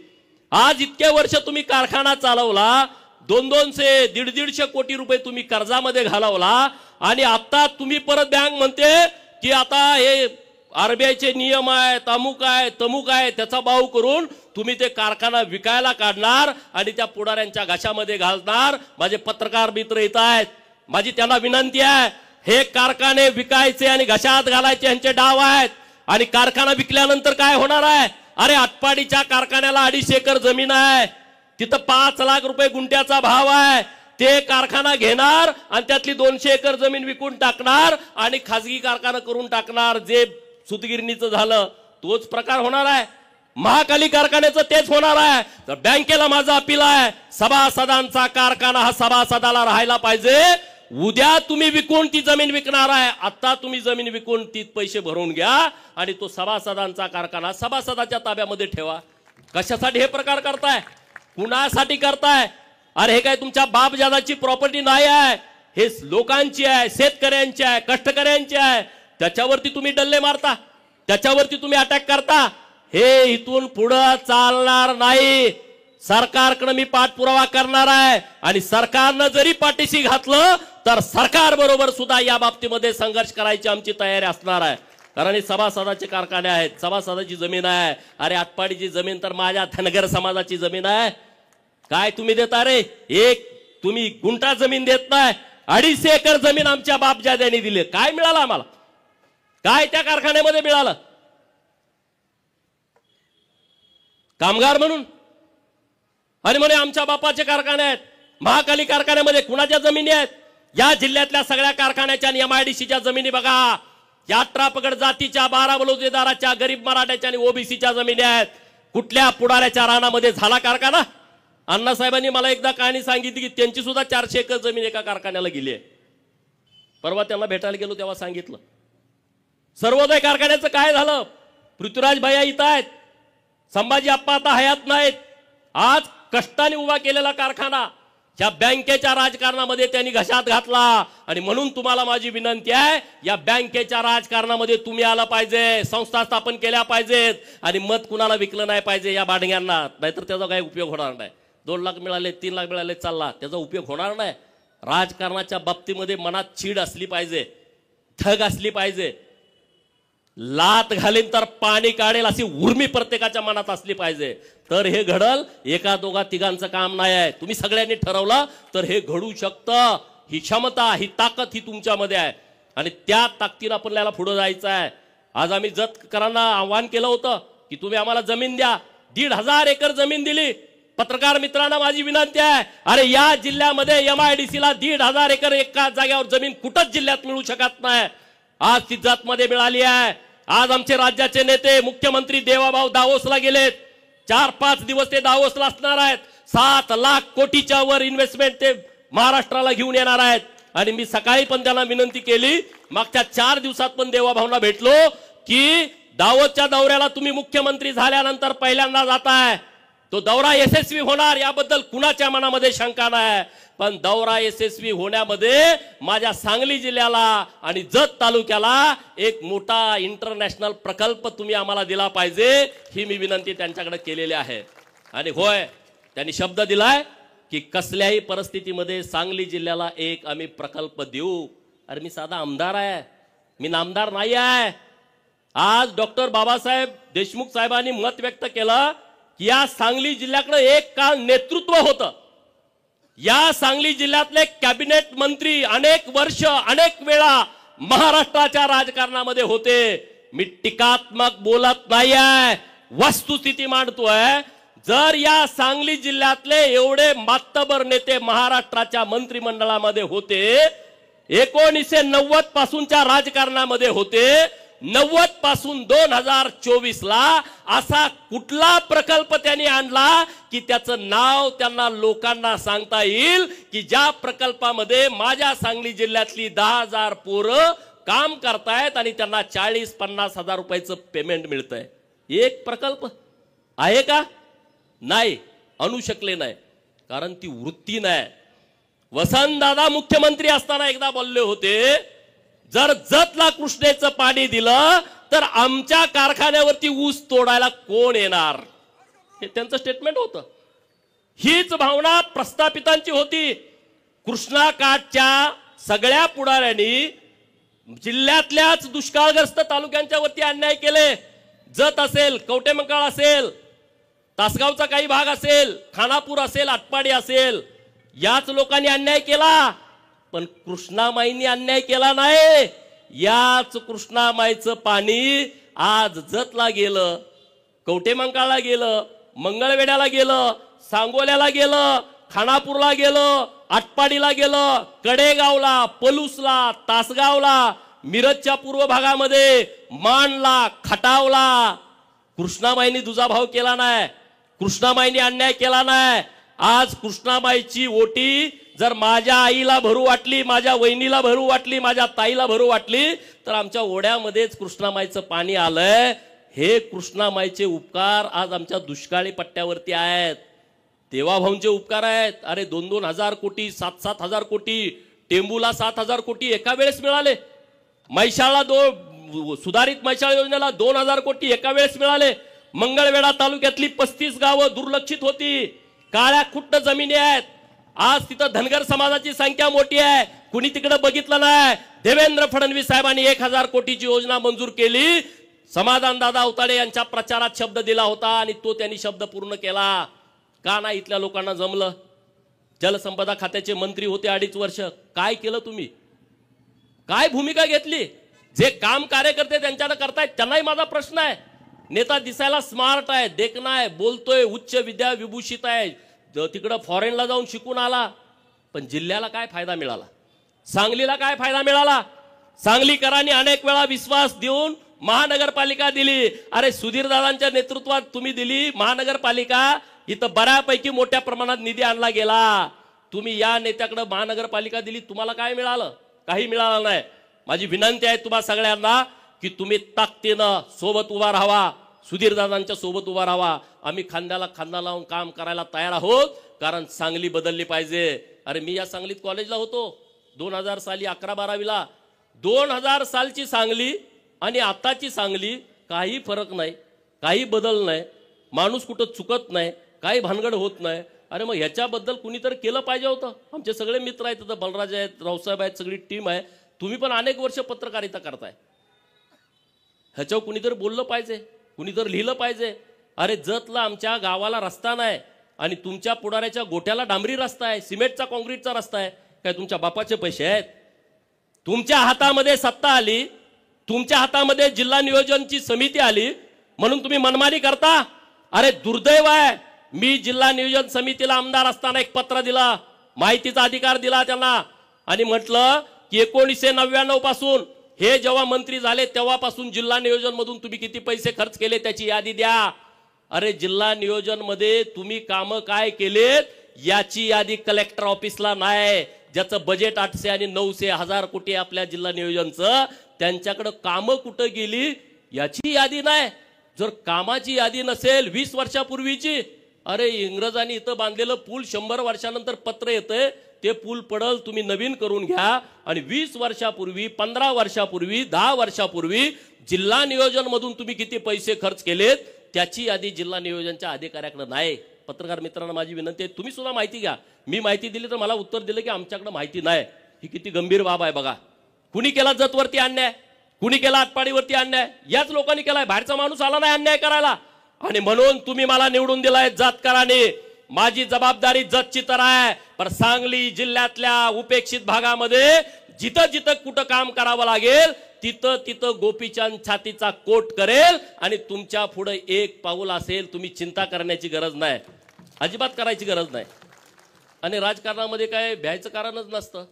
आज इतके वर्ष तुम्ही कारखाना चालवला, 200 150 कोटी रुपये तुम्ही कर्जामध्ये घालवला आणि आता तुम्ही परत बँक म्हणते की आता हे RBIचे नियम आहेत, अमुक आहे, तमुक आहे, त्याचा बाऊ करून तुम्ही ते कारखाना विकायला काढणार आणि त्या पुढाऱ्यांच्या घशामध्ये घालणार. माझे पत्रकार मित्र येत आहेत, माझी त्यांना विनंती आहे, हे कारखाने विकायचे आणि घशात घालायचे यांचे डाव आहेत. आणि कारखाना विकल्यानंतर काय होणार आहे. अरे आटपाडीच्या कारखान्याला 250 एकर जमीन आहे, तिथं 5 लाख रुपये गुंठ्याचा भाव आहे. ते कारखाना घेणार आणि त्यातली 200 एकर जमीन विकून टाकणार आणि खाजगी कारखाना करून टाकणार. जे सुतगिरणीचं झालं तोच प्रकार होणार आहे, महाकाली कारखान्याचं तेच होणार आहे. तर बँकेला माझं अपील आहे, सभासदांचा कारखाना हा सभासदाला राहायला पाहिजे. उद्या तुम्ही विकून ती जमीन विकणार आहे, आता तुम्ही जमीन विकून ती पैसे भरून घ्या आणि तो सभासदांचा कारखाना सभासदाच्या ताब्यामध्ये ठेवा. कशासाठी हे प्रकार करताय, कुणासाठी करताय. अरे हे काय तुमच्या बापजादाची प्रॉपर्टी नाही आहे, हे लोकांची आहे, शेतकऱ्यांची आहे, कष्टकऱ्यांची आहे. त्याच्यावरती तुम्ही डल्ले मारता, त्याच्यावरती तुम्ही अटॅक करता. हे इथून पुढे चालणार नाही. सरकारकडे मी पाठपुरावा करणार आहे आणि सरकारनं जरी पाठीशी घातलं तर सरकार बरोबर सुद्धा या बाबतीमध्ये संघर्ष करायची आमची तयारी असणार आहे. कारण हे सभासदाचे कारखाने आहेत, सभासदाची जमीन आहे. अरे आटपाडीची जमीन तर माझ्या धनगर समाजाची जमीन आहे. काय तुम्ही देता रे, एक तुम्ही गुंठा जमीन देत नाही, 250 एकर जमीन आमच्या बापजाद्यांनी दिली. काय मिळालं आम्हाला, काय त्या कारखान्यामध्ये मिळालं. कामगार म्हणून आणि म्हणे आमच्या बापाचे कारखाने आहेत. महाकाली कारखान्यामध्ये कुणाच्या जमिनी आहेत, या जिल्ह्यातल्या सगळ्या कारखान्याच्या आणि MIDCच्या जमिनी बघा. या 18 पगड जातीच्या, 12 बलुतेदाराच्या, गरीब मराठ्याच्या आणि OBCच्या जमिनी आहेत. कुठल्या पुढाऱ्याच्या रानामध्ये झाला कारखाना? अण्णासाहेबांनी मला एकदा कहाणी सांगितली की त्यांची सुद्धा 400 एकर जमीन एका कारखान्याला गेली आहे. परवा त्यांना भेटायला गेलो तेव्हा सांगितलं. सर्वोदय कारखान्याचं काय झालं? पृथ्वीराज भैया इथं आहेत, संभाजी आप्पा आता हयात नाहीत. आज कष्टाने उभा केलेला कारखाना या बँकेच्या राजकारणामध्ये त्यांनी घशात घातला. आणि म्हणून तुम्हाला माझी विनंती आहे, या बँकेच्या राजकारणामध्ये तुम्ही आला पाहिजे, संस्था स्थापन केल्या पाहिजेत आणि मत कुणाला विकलं नाही पाहिजे या बाडग्यांना. नाहीतर त्याचा काही उपयोग होणार नाही. 2 लाख मिळाले, 3 लाख मिळाले, चालला, त्याचा उपयोग होणार नाही. राजकारणाच्या बाबतीमध्ये मनात चीड असली पाहिजे, ठग असली पाहिजे. लात घालीन तर पाणी काढेल अशी उर्मी प्रत्येकाच्या मनात असली पाहिजे, तर हे घडल. 1, 2, 3 काम नाही आहे. तुम्ही सगळ्यांनी ठरवलं तर हे घडू शकतं. ही क्षमता, ही ताकद ही तुमच्यामध्ये आहे आणि त्या ताकदीनं आपल्याला पुढे जायचं आहे. आज आम्ही जतकरांना आव्हान केलं होतं की तुम्ही आम्हाला जमीन द्या. 1,500 एकर जमीन दिली. पत्रकार मित्रांना माझी विनंती आहे, अरे या जिल्ह्यामध्ये MIDC ला 1,500 एकर एका जागेवर जमीन कुठंच जिल्ह्यात मिळू शकत नाही. आज ती जतमध्ये मिळाली आहे. आज आमचे राज्याचे नेते मुख्यमंत्री देवाभाऊ दावोसला गेलेत. 4-5 दिवस ते दावोसला असणार आहेत. 7 लाख कोटीच्या वर इन्व्हेस्टमेंट ते महाराष्ट्राला घेऊन येणार आहेत. आणि मी सकाळी पण त्यांना विनंती केली, मागच्या 4 दिवसात पण देवाभाऊंना भेटलो की दावोसच्या दौऱ्याला तुम्ही मुख्यमंत्री झाल्यानंतर पहिल्यांदा जाताय. तो दौरा यशस्वी होणार याबद्दल कुणाच्या मनामध्ये शंका नाही. पण दौरा यशस्वी होण्यामध्ये माझ्या सांगली जिल्ह्याला आणि जत तालुक्याला एक मोठा इंटरनॅशनल प्रकल्प तुम्ही आम्हाला दिला पाहिजे, ही मी विनंती त्यांच्याकडे केलेली आहे. आणि होय, त्यांनी शब्द दिलाय की कसल्याही परिस्थितीमध्ये सांगली जिल्ह्याला एक आम्ही प्रकल्प देऊ. अरे मी साधा आमदार आहे, मी नामदार नाही आहे. आज डॉक्टर बाबासाहेब देशमुख साहेबांनी मत व्यक्त केलं की या सांगली जिल्ह्याकडे एक काळ नेतृत्व होतं. या सांगली जिल्ह्यातले कॅबिनेट मंत्री अनेक वर्ष अनेक वेळा महाराष्ट्राच्या राजकारणामध्ये होते. मी टीकात्मक बोलत नाही आहे, वस्तुस्थिती मांडतोय. जर या सांगली जिल्ह्यातले एवढे मातबर नेते महाराष्ट्राच्या मंत्रिमंडळामध्ये होते, 1990 पासूनच्या राजकारणामध्ये होते, 90 पासून 2024 ला असा कुठला प्रकल्प त्यांनी आणला की त्याचं नाव त्यांना लोकांना सांगता येईल की ज्या प्रकल्पामध्ये माझ्या सांगली जिल्ह्यातली 10,000 पोरं काम करतायत आणि त्यांना 40-50 हजार रुपयाचं पेमेंट मिळतंय? एक प्रकल्प आहे का? नाही, आणू शकले नाही, कारण ती वृत्ती नाही. वसंतदादा मुख्यमंत्री असताना एकदा बोलले होते, जर जतला कृष्णेचं पाणी दिलं तर आमच्या कारखान्यावरती ऊस तोडायला कोण येणार? हे त्यांचं स्टेटमेंट होतं. हीच भावना प्रस्थापितांची होती. कृष्णा काठच्या सगळ्या पुढाऱ्यांनी जिल्ह्यातल्याच दुष्काळग्रस्त तालुक्यांच्या वरती अन्याय केले. जत असेल, कवटेमंकाळ असेल, तासगावचा काही भाग असेल, खानापूर असेल, आटपाडी असेल, याच लोकांनी अन्याय केला. पण कृष्णामाईंनी अन्याय केला नाही. याच कृष्णामाईचं पाणी आज जतला गेलं, कवटेमंकाळला गेलं, मंगळवेढ्याला गेलं, सांगोल्याला गेलं, खानापूरला गेलं, आटपाडीला गेलं, कडेगावला, पलूसला, तासगावला, मिरजच्या पूर्व भागामध्ये, माणला, खटावला. कृष्णामाईंनी दुजाभाव केला नाही, कृष्णामाईंनी अन्याय केला नाही. आज कृष्णाबाईची ओटी जर माझ्या आईला भरू वाटली, माझ्या वहिनीला भरू वाटली, माझ्या ताईला भरू वाटली, तर आमच्या ओढ्यामध्येच कृष्णामाईचं पाणी आलंय. हे कृष्णामाईचे उपकार आज आमच्या दुष्काळी पट्ट्यावरती आहेत. देवाभाऊंचे उपकार आहेत. अरे 2-2 हजार कोटी, 7-7 हजार कोटी, टेंबूला 7,000 कोटी एका वेळेस मिळाले. म्हैसाळला सुधारित म्हैसाळ योजनेला 2,000 कोटी एका वेळेस मिळाले. मंगळवेढा तालुक्यातली 35 गावं दुर्लक्षित होती, काळ्या खुट्ट जमिनी आहेत. आज तिथं धनगर समाजाची संख्या मोठी आहे, कुणी तिकडे बघितलं नाही. देवेंद्र फडणवीस साहेबांनी 1,000 कोटीची योजना मंजूर केली. समाधान दादा अवताडे यांच्या प्रचारात शब्द दिला होता आणि तो त्यांनी शब्द पूर्ण केला. का नाही इथल्या लोकांना जमलं? जलसंपदा खात्याचे मंत्री होते 2.5 वर्ष. काय केलं तुम्ही? काय भूमिका घेतली? जे काम कार्यकर्ते त्यांच्याकडे करतायत त्यांनाही माझा प्रश्न आहे. नेता दिसायला स्मार्ट आहे, देखणा आहे, बोलतोय, उच्च विद्या विभूषित आहे, तिकडं फॉरेनला जाऊन शिकून आला, पण जिल्ह्याला काय फायदा मिळाला? सांगलीला काय फायदा मिळाला? सांगलीकरांनी अनेक वेळा विश्वास देऊन महानगरपालिका दिली. अरे सुधीरदादांच्या नेतृत्वात तुम्ही दिली महानगरपालिका. इथं बऱ्यापैकी मोठ्या प्रमाणात निधी आणला गेला. तुम्ही या नेत्याकडे महानगरपालिका दिली, तुम्हाला काय मिळालं? काही मिळालं नाही. माझी विनंती आहे तुम्हा सगळ्यांना की तुम्ही ताकदीनं सोबत उभा राहावा, सुधीरदादांच्या सोबत उभा राहावा. आम्ही खांद्याला खांदा लावून काम करायला तयार आहोत, कारण सांगली बदलली पाहिजे. अरे मी या सांगलीत कॉलेजला होतो 2000 साली 11-12वीला. 2000 सालची सांगली आणि आताची सांगली काही फरक नाही, काही बदल नाही. माणूस कुठं चुकत नाही, काही भानगड होत नाही. अरे मग ह्याच्याबद्दल कुणीतरी केलं पाहिजे होतं. आमचे सगळे मित्र आहेत, तिथं बलराज आहेत, रावसाहेब आहेत, सगळी टीम आहे. तुम्ही पण अनेक वर्ष पत्रकारिता करताय. ह्याच्यावर कुणीतरी बोललं पाहिजे, कुणीतरी लिहिलं पाहिजे. अरे जतला आमच्या गावाला रस्ता नाही आणि तुमच्या पुढाऱ्याच्या गोठ्याला डांबरी रस्ता आहे, सिमेंटचा कॉन्क्रीटचा रस्ता आहे. काय तुमच्या बापाचे पैसे आहेत? तुमच्या हातामध्ये सत्ता आली, तुमच्या हातामध्ये जिल्हा नियोजनची समिती आली म्हणून तुम्ही मनमानी करता. अरे दुर्दैव आहे. मी जिल्हा नियोजन समितीला आमदार असताना एक पत्र दिला, माहितीचा अधिकार दिला त्यांना आणि म्हटलं की 1999 पासून हे जेव्हा मंत्री झाले तेव्हापासून जिल्हा नियोजन मधून तुम्ही किती पैसे खर्च केले त्याची यादी द्या. अरे जिल्हा नियोजन मध्ये तुम्ही कामं काय केलेत याची यादी कलेक्टर ऑफिसला नाही. ज्याचं बजेट 800 आणि 900 हजार कोटी आपल्या जिल्हा नियोजनचं, त्यांच्याकडे कामं कुठं गेली याची यादी नाही. जर कामाची यादी नसेल 20 वर्षापूर्वीची, अरे इंग्रजांनी इथं बांधलेलं पूल 100 वर्षानंतर पत्र येतंय, ते पूल पडल, तुम्ही नवीन करून घ्या. आणि 20 वर्षापूर्वी, 15 वर्षापूर्वी, 10 वर्षापूर्वी जिल्हा नियोजन मधून तुम्ही किती पैसे खर्च केलेत त्याची यादी जिल्हा नियोजनच्या अधिकाऱ्याकडे नाही. पत्रकार मित्रांना माझी विनंती आहे, तुम्ही सुद्धा माहिती घ्या. मी माहिती दिली तर मला उत्तर दिलं की आमच्याकडे माहिती नाही. ही किती गंभीर बाब आहे बघा. कुणी केला जतवरती अन्याय, कुणी केला आटपाडीवरती अन्याय? याच लोकांनी केलाय. बाहेरचा माणूस आला नाही अन्याय करायला. आणि म्हणून तुम्ही मला निवडून दिलाय जातकरांनी. माझी जबाबदारी जतची तर आहे, पण सांगली जिल्ह्यातल्या उपेक्षित भागामध्ये जिथं जिथं कुठं काम करावं लागेल तिथं तिथं गोपीचंद छातीचा कोट करेल. आणि तुमच्या पुढे एक पाऊल असेल, तुम्ही चिंता करण्याची गरज नाही, अजिबात करायची गरज नाही. आणि राजकारणामध्ये काय भ्यायचं कारणच नसतं.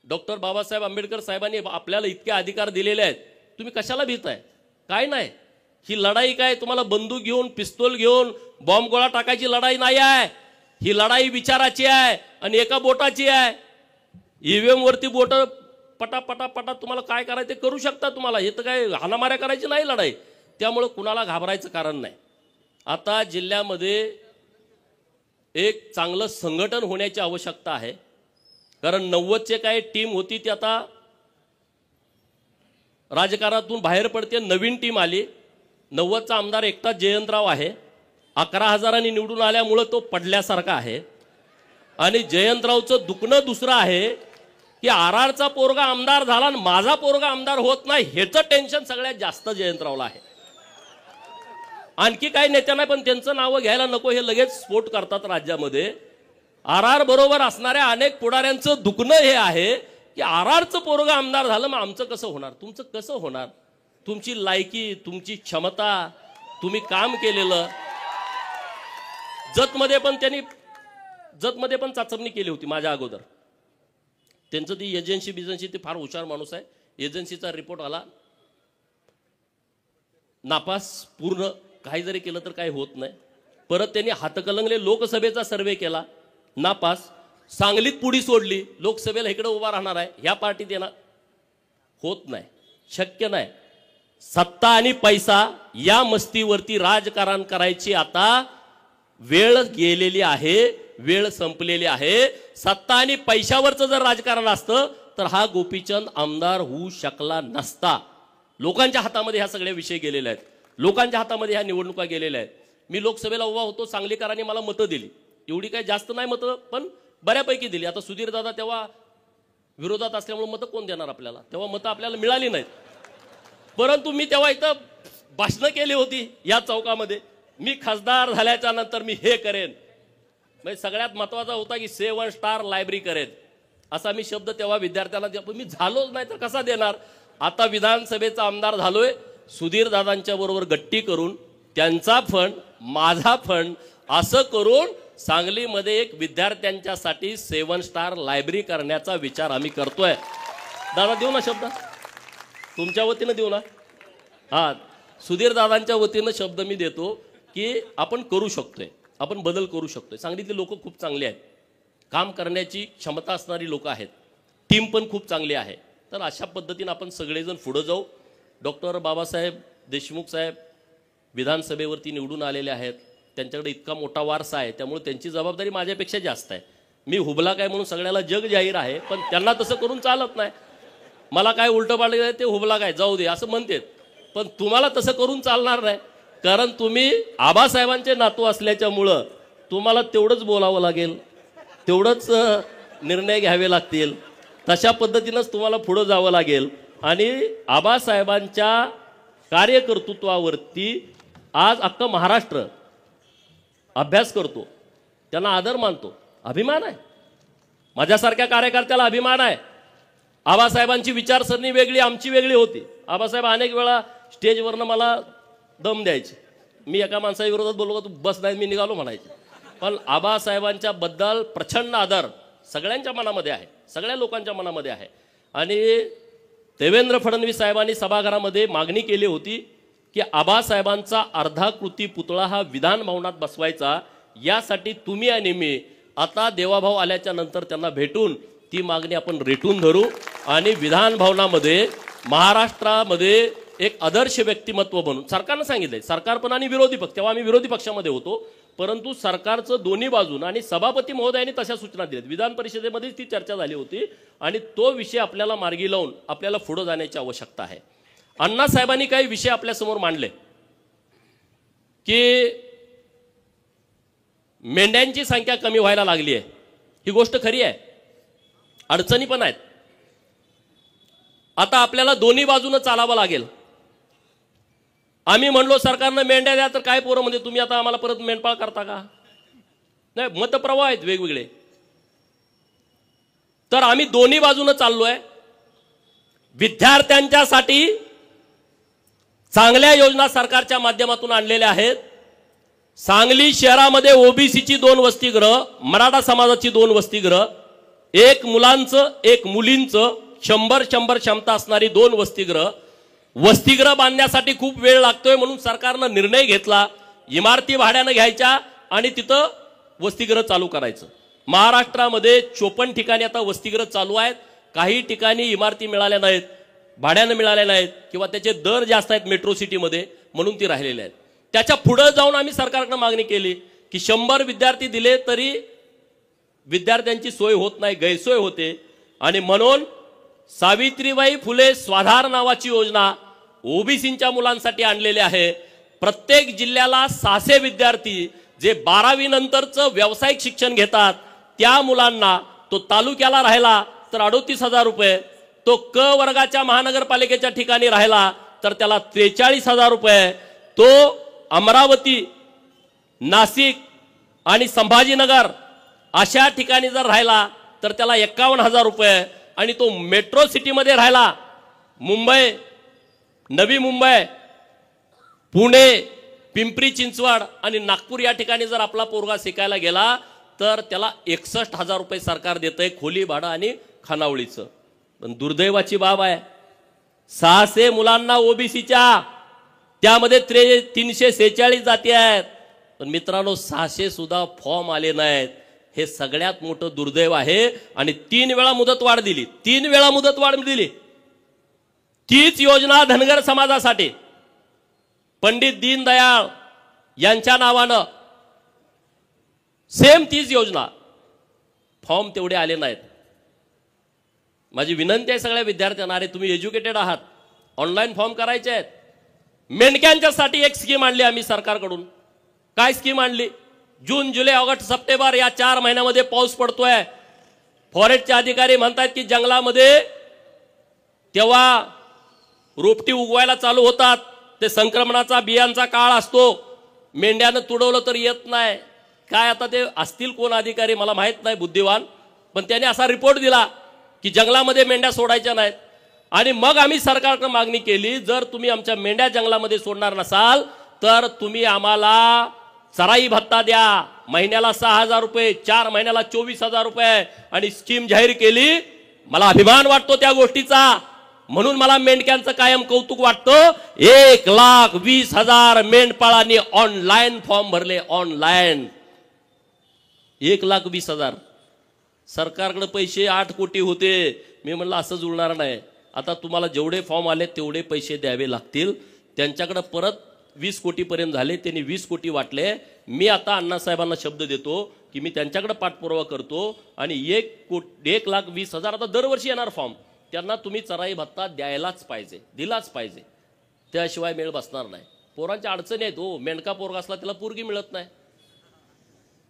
डॉक्टर बाबासाहेब आंबेडकर साहेबांनी आपल्याला इतके अधिकार दिलेले आहेत, तुम्ही कशाला भीताय? काय नाही. ही लढाई काय तुम्हाला बंदूक घेऊन, पिस्तूल घेऊन बॉम्ब गोळा टाकायची लढाई नाही आहे. ही लढाई विचाराची आहे आणि एका बोटाची आहे. ईव्हीएम वरती बोट पटा पटा पटा तुम्हाला काय करायचं ते करू शकता. तुम्हाला हे तर काय हाणामाऱ्या करायची नाही लढाई. त्यामुळे कुणाला घाबरायचं कारण नाही. आता जिल्ह्यामध्ये एक चांगलं संघटन होण्याची आवश्यकता आहे. कारण 90चे काय टीम होती ती आता राजकारणातून बाहेर पडते, नवीन टीम आली. 90चा आमदार एकटा जयंतराव आहे. 11,000 निवडून आल्यामुळं तो पडल्यासारखा आहे. आणि जयंतरावचं दुखणं दुसरं आहे की आरआरचा पोरगा आमदार झाला आणि माझा पोरगा आमदार होत नाही, ह्याचं टेन्शन सगळ्यात जास्त जयंतरावला आहे. आणखी काही नेत्यांना पण त्यांचं नावं घ्यायला नको, हे लगेच स्फोट करतात राज्यामध्ये. आरआर बरोबर असणाऱ्या अनेक पुढाऱ्यांचं दुखणं हे आहे की आरआरचं पोरगा आमदार झालं, मग आमचं कसं होणार, तुमचं कसं होणार? तुमची लायकी, तुमची क्षमता, तुम्ही काम केलेलं. जतमध्ये पण चाचपणी केली होती माझ्या अगोदर. त्यांचं ती एजन्सी ते फार हुशार माणूस आहे. एजन्सीचा रिपोर्ट आला नापास पूर्ण. काही जरी केलं तर काही होत नाही. परत त्यांनी हातकलंगले लोकसभेचा सर्वे केला, नापास. सांगलीत पुढी सोडली, लोकसभेला इकडे उभा राहणार आहे, ह्या पार्टीत येणार, होत नाही, शक्य नाही. सत्ता आणि पैसा या मस्तीवरती राजकारण करायची आता वेळ गेलेली आहे, वेळ संपलेली आहे. सत्ता आणि पैशावरचं जर राजकारण असतं तर हा गोपीचंद आमदार होऊ शकला नसता. लोकांच्या हातामध्ये ह्या सगळ्या विषय गेलेले आहेत, लोकांच्या हातामध्ये ह्या निवडणुका गेलेल्या आहेत. मी लोकसभेला उभा होतो, सांगलीकरांनी मला मतं दिली. एवढी काही जास्त नाही मतं, पण बऱ्यापैकी दिली. आता सुधीरदादा तेव्हा विरोधात असल्यामुळे मतं कोण देणार आपल्याला? तेव्हा मतं आपल्याला मिळाली नाहीत. परंतु मी तेव्हा इथं भाषणं केली होती या चौकामध्ये. मी खासदार झाल्याच्या नंतर मी हे करेन, म्हणजे सगळ्यात महत्वाचा होता की 7 स्टार लायब्ररी करेन, असा मी शब्द तेव्हा विद्यार्थ्यांना दिला. मी झालोच नाही तर कसा देणार? आता विधानसभेचा आमदार झालोय, सुधीरदादांच्या बरोबर गट्टी करून त्यांचा फंड, माझा फंड असं करून सांगलीमध्ये एक विद्यार्थ्यांच्यासाठी 7 स्टार लायब्ररी करण्याचा विचार आम्ही करतोय. दादा देऊ ना शब्द, तुमच्या वतीनं देऊ ना? हा सुधीर दादांच्या वतीनं शब्द मी देतो की आपण करू शकतोय, आपण बदल करू शकतोय. सांगलीतले लोक खूप चांगले आहेत, काम करण्याची क्षमता असणारी लोक आहेत, टीम पण खूप चांगली आहे. तर अशा पद्धतीनं आपण सगळेजण पुढे जाऊ. डॉक्टर बाबासाहेब देशमुख साहेब विधानसभेवरती निवडून आलेले आहेत, त्यांच्याकडे इतका मोठा वारसा आहे, त्यामुळे त्यांची जबाबदारी माझ्यापेक्षा जास्त आहे. मी हुबला काय म्हणून सगळ्याला जग जाहीर आहे, पण त्यांना तसं करून चालत नाही. मला काय उलटं पालटं आहे ते हुबला काय जाऊ दे असं म्हणतात, पण तुम्हाला तसं करून चालणार नाही. कारण तुम्ही आबासाहेबांचे नातू असल्याच्यामुळं तुम्हाला तेवढंच बोलावं लागेल, तेवढंच निर्णय घ्यावे लागतील, तशा पद्धतीनंच तुम्हाला पुढं जावं लागेल. आणि आबासाहेबांच्या कार्यकर्तृत्वावरती आज अख्खं महाराष्ट्र अभ्यास करतो, त्यांना आदर मानतो, अभिमान आहे. माझ्यासारख्या कार्यकर्त्याला अभिमान आहे. आबासाहेबांची विचारसरणी वेगळी, आमची वेगळी होती. आबासाहेब अनेक वेळा स्टेजवरनं मला दम द्यायचे. मी एका माणसाविरोधात बोललो का तू बस नाही मी निघालो म्हणायचे. पण आबासाहेबांच्या बद्दल प्रचंड आदर सगळ्यांच्या मनामध्ये आहे, सगळ्या लोकांच्या मनामध्ये आहे. आणि देवेंद्र फडणवीस साहेबांनी सभागृहामध्ये मागणी केली होती की आबासाहेबांचा अर्धाकृती पुतळा हा विधान भवनात बसवायचा. यासाठी तुम्ही आणि मी आता देवाभाऊ आल्याच्या नंतर त्यांना भेटून ती मागणी आपण रेटून धरू आणि विधान भवनामध्ये महाराष्ट्रामध्ये एक आदर्श व्यक्तिमत्व बनून, सरकारनं सांगितलंय, सरकार पण आणि विरोधी पक्ष, तेव्हा आम्ही विरोधी पक्षामध्ये होतो, परंतु सरकारचं दोन्ही बाजून आणि सभापती महोदयांनी तशा सूचना दिल्यात. विधान परिषदेमध्येच ती चर्चा झाली होती आणि तो विषय आपल्याला मार्गी लावून आपल्याला पुढे जाण्याची आवश्यकता आहे. अण्णासाहेबांनी काही विषय आपल्यासमोर मांडले की मेंढ्यांची संख्या कमी व्हायला लागली आहे. ही गोष्ट खरी आहे, अडचणी पण आहेत. आता आपल्याला दोन्ही बाजूनं चालावं लागेल. आम्ही म्हणलो सरकारनं मेंढ्या द्या, तर काय पोरं म्हणजे तुम्ही आता आम्हाला परत मेंढपाळ करता का? नाही, मतप्रवाह आहेत वेगवेगळे. तर आम्ही दोन्ही बाजूनं चाललोय. विद्यार्थ्यांच्यासाठी चांगल्या योजना सरकारच्या माध्यमातून आणलेल्या आहेत. सांगली शहरामध्ये ओबीसीची 2 वसतिगृह, मराठा समाजाची 2 वसतिगृह, एक मुलांचं एक मुलींचं 100 क्षमता असणारी 2 वसतिगृह. वसतिगृह बांधण्यासाठी खूप वेळ लागतोय म्हणून सरकारनं निर्णय घेतला इमारती भाड्यानं घ्यायच्या आणि तिथं वसतिगृह चालू करायचं. महाराष्ट्रामध्ये 54 ठिकाणी आता वसतिगृह चालू आहेत. काही ठिकाणी इमारती मिळाल्या नाहीत, भाड्यानं मिळाल्या नाहीत किंवा त्याचे दर जास्त आहेत मेट्रो सिटीमध्ये, म्हणून ती राहिलेले आहेत. त्याच्या पुढे जाऊन आम्ही सरकारकडे मागणी केली की 100 विद्यार्थी दिले तरी विद्यार्थ्यांची सोय होत नाही, गैरसोय होते. आणि म्हणून सावित्रीबाई फुले स्वाधार नावाची योजना ओबीसींच्या मुलांसाठी आणलेली आहे. प्रत्येक जिल्ह्याला 600 विद्यार्थी जे 12वी नंतरचं व्यावसायिक शिक्षण घेतात त्या मुलांना, तो तालुक्याला राहिला तर 38,000 रुपये, तो क वर्गाच्या महानगरपालिकेच्या ठिकाणी राहिला तर त्याला 43,000 रुपये, तो अमरावती, नाशिक आणि संभाजीनगर अशा ठिकाणी जर राहिला तर त्याला 51,000 रुपये, आणि तो मेट्रो सिटीमध्ये राहिला, मुंबई, नवी मुंबई, पुणे, पिंपरी चिंचवड आणि नागपूर या ठिकाणी जर आपला पोरगा शिकायला गेला तर त्याला 61,000 रुपये सरकार देतंय खोली भाडं आणि खानावळीचं. पण दुर्दैवाची बाब आहे, 600 मुलांना ओबीसीच्या, त्यामध्ये 346 जाती आहेत. पण मित्रांनो 600 सुद्धा फॉर्म आले नाहीत. हे सगळ्यात मोठं दुर्दैव आहे. आणि 3 वेळा मुदतवाढ दिली, 3 वेळा मुदतवाढ दिली. तीच योजना धनगर समाजासाठी पंडित दीनदयाळ यांच्या नावानं सेम तीच योजना, फॉर्म तेवढे आले नाहीत. माझी विनंती आहे सगळ्या विद्यार्थ्यांना, अरे तुम्ही एज्युकेटेड आहात, ऑनलाईन फॉर्म करायचे आहेत. मेंढक्यांच्यासाठी एक स्कीम आणली आम्ही सरकारकडून. काय स्कीम आणली? जून, जुलै, ऑगस्ट, सप्टेंबर या 4 महिन्यामध्ये पाऊस पडतोय. फॉरेस्टचे अधिकारी म्हणतात की जंगलामध्ये तेव्हा रोपटी उगवायला चालू होतात, ते संक्रमणाचा बियांचा काळ असतो, मेंढ्यानं तुडवलं तर येत नाही. काय आता ते असतील कोण अधिकारी मला माहित नाही, बुद्धिवान, पण त्याने असा रिपोर्ट दिला की जंगलामध्ये मेंढ्या सोडायच्या नाहीत. आणि मग आम्ही सरकारकडे मागणी केली, जर तुम्ही आमच्या मेंढ्या जंगलामध्ये सोडणार नसाल तर तुम्ही आम्हाला चराई भत्ता द्या, महिन्याला 6,000 रुपये, 4 महिन्याला 24,000 रुपये, आणि स्कीम जाहीर केली. मला अभिमान वाटतो त्या गोष्टीचा. म्हणून मला मेंढक्यांचं कायम कौतुक वाटतं. 1,20,000 मेंढपाळांनी ऑनलाईन फॉर्म भरले. ऑनलाईन 1,20,000. सरकारकडे पैसे 8 कोटी होते. मी म्हणलं असं जुळणार नाही. आता तुम्हाला जेवढे फॉर्म आले तेवढे पैसे द्यावे लागतील. त्यांच्याकडे परत 20 कोटीपर्यंत झाले. त्यांनी 20 कोटी वाटले. मी आता अण्णासाहेबांना शब्द देतो की मी त्यांच्याकडे पाठपुरावा करतो आणि 1,20,000 आता दरवर्षी येणार फॉर्म. त्यांना तुम्ही चराई भत्ता द्यायलाच पाहिजे, दिलाच पाहिजे. त्याशिवाय मेळ बसणार नाही. पोरांच्या अडचणी आहेत हो. मेंढका पोरगा असला त्याला पोरगी मिळत नाही.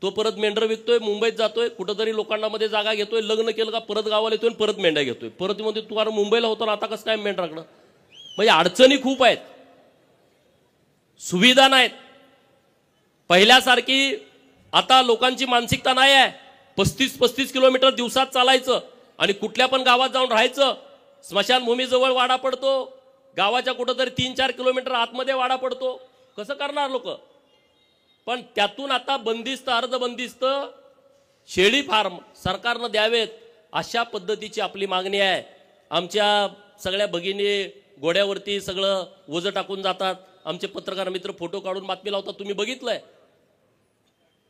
तो परत मेंढर विकतोय, मुंबईत जातोय, कुठंतरी लोकांमध्ये जागा घेतोय, लग्न केलं का परत गावाला येतोय, परत मेंढ्या घेतोय. परत म्हणते तू अरे मुंबईला होता ना, आता कसं काय मेंढराकडं. म्हणजे अडचणी खूप आहेत, सुविधा नाहीत. पहिल्यासारखी आता लोकांची मानसिकता नाही आहे. 35-35 किलोमीटर दिवसात चालायचं आणि कुठल्या पण गावात जाऊन राहायचं. स्मशानभूमीजवळ वाडा पडतो, गावाच्या कुठंतरी 3-4 किलोमीटर आतमध्ये वाडा पडतो. कसं करणार लोक. पण त्यातून आता बंदिस्त, अर्धबंदिस्त शेळी फार्म सरकारनं द्यावेत अशा पद्धतीची आपली मागणी आहे. आमच्या सगळ्या भगिनी घोड्यावरती सगळं वजं टाकून जातात. आमचे पत्रकार मित्र फोटो काढून बातमी लावतात, तुम्ही बघितलंय.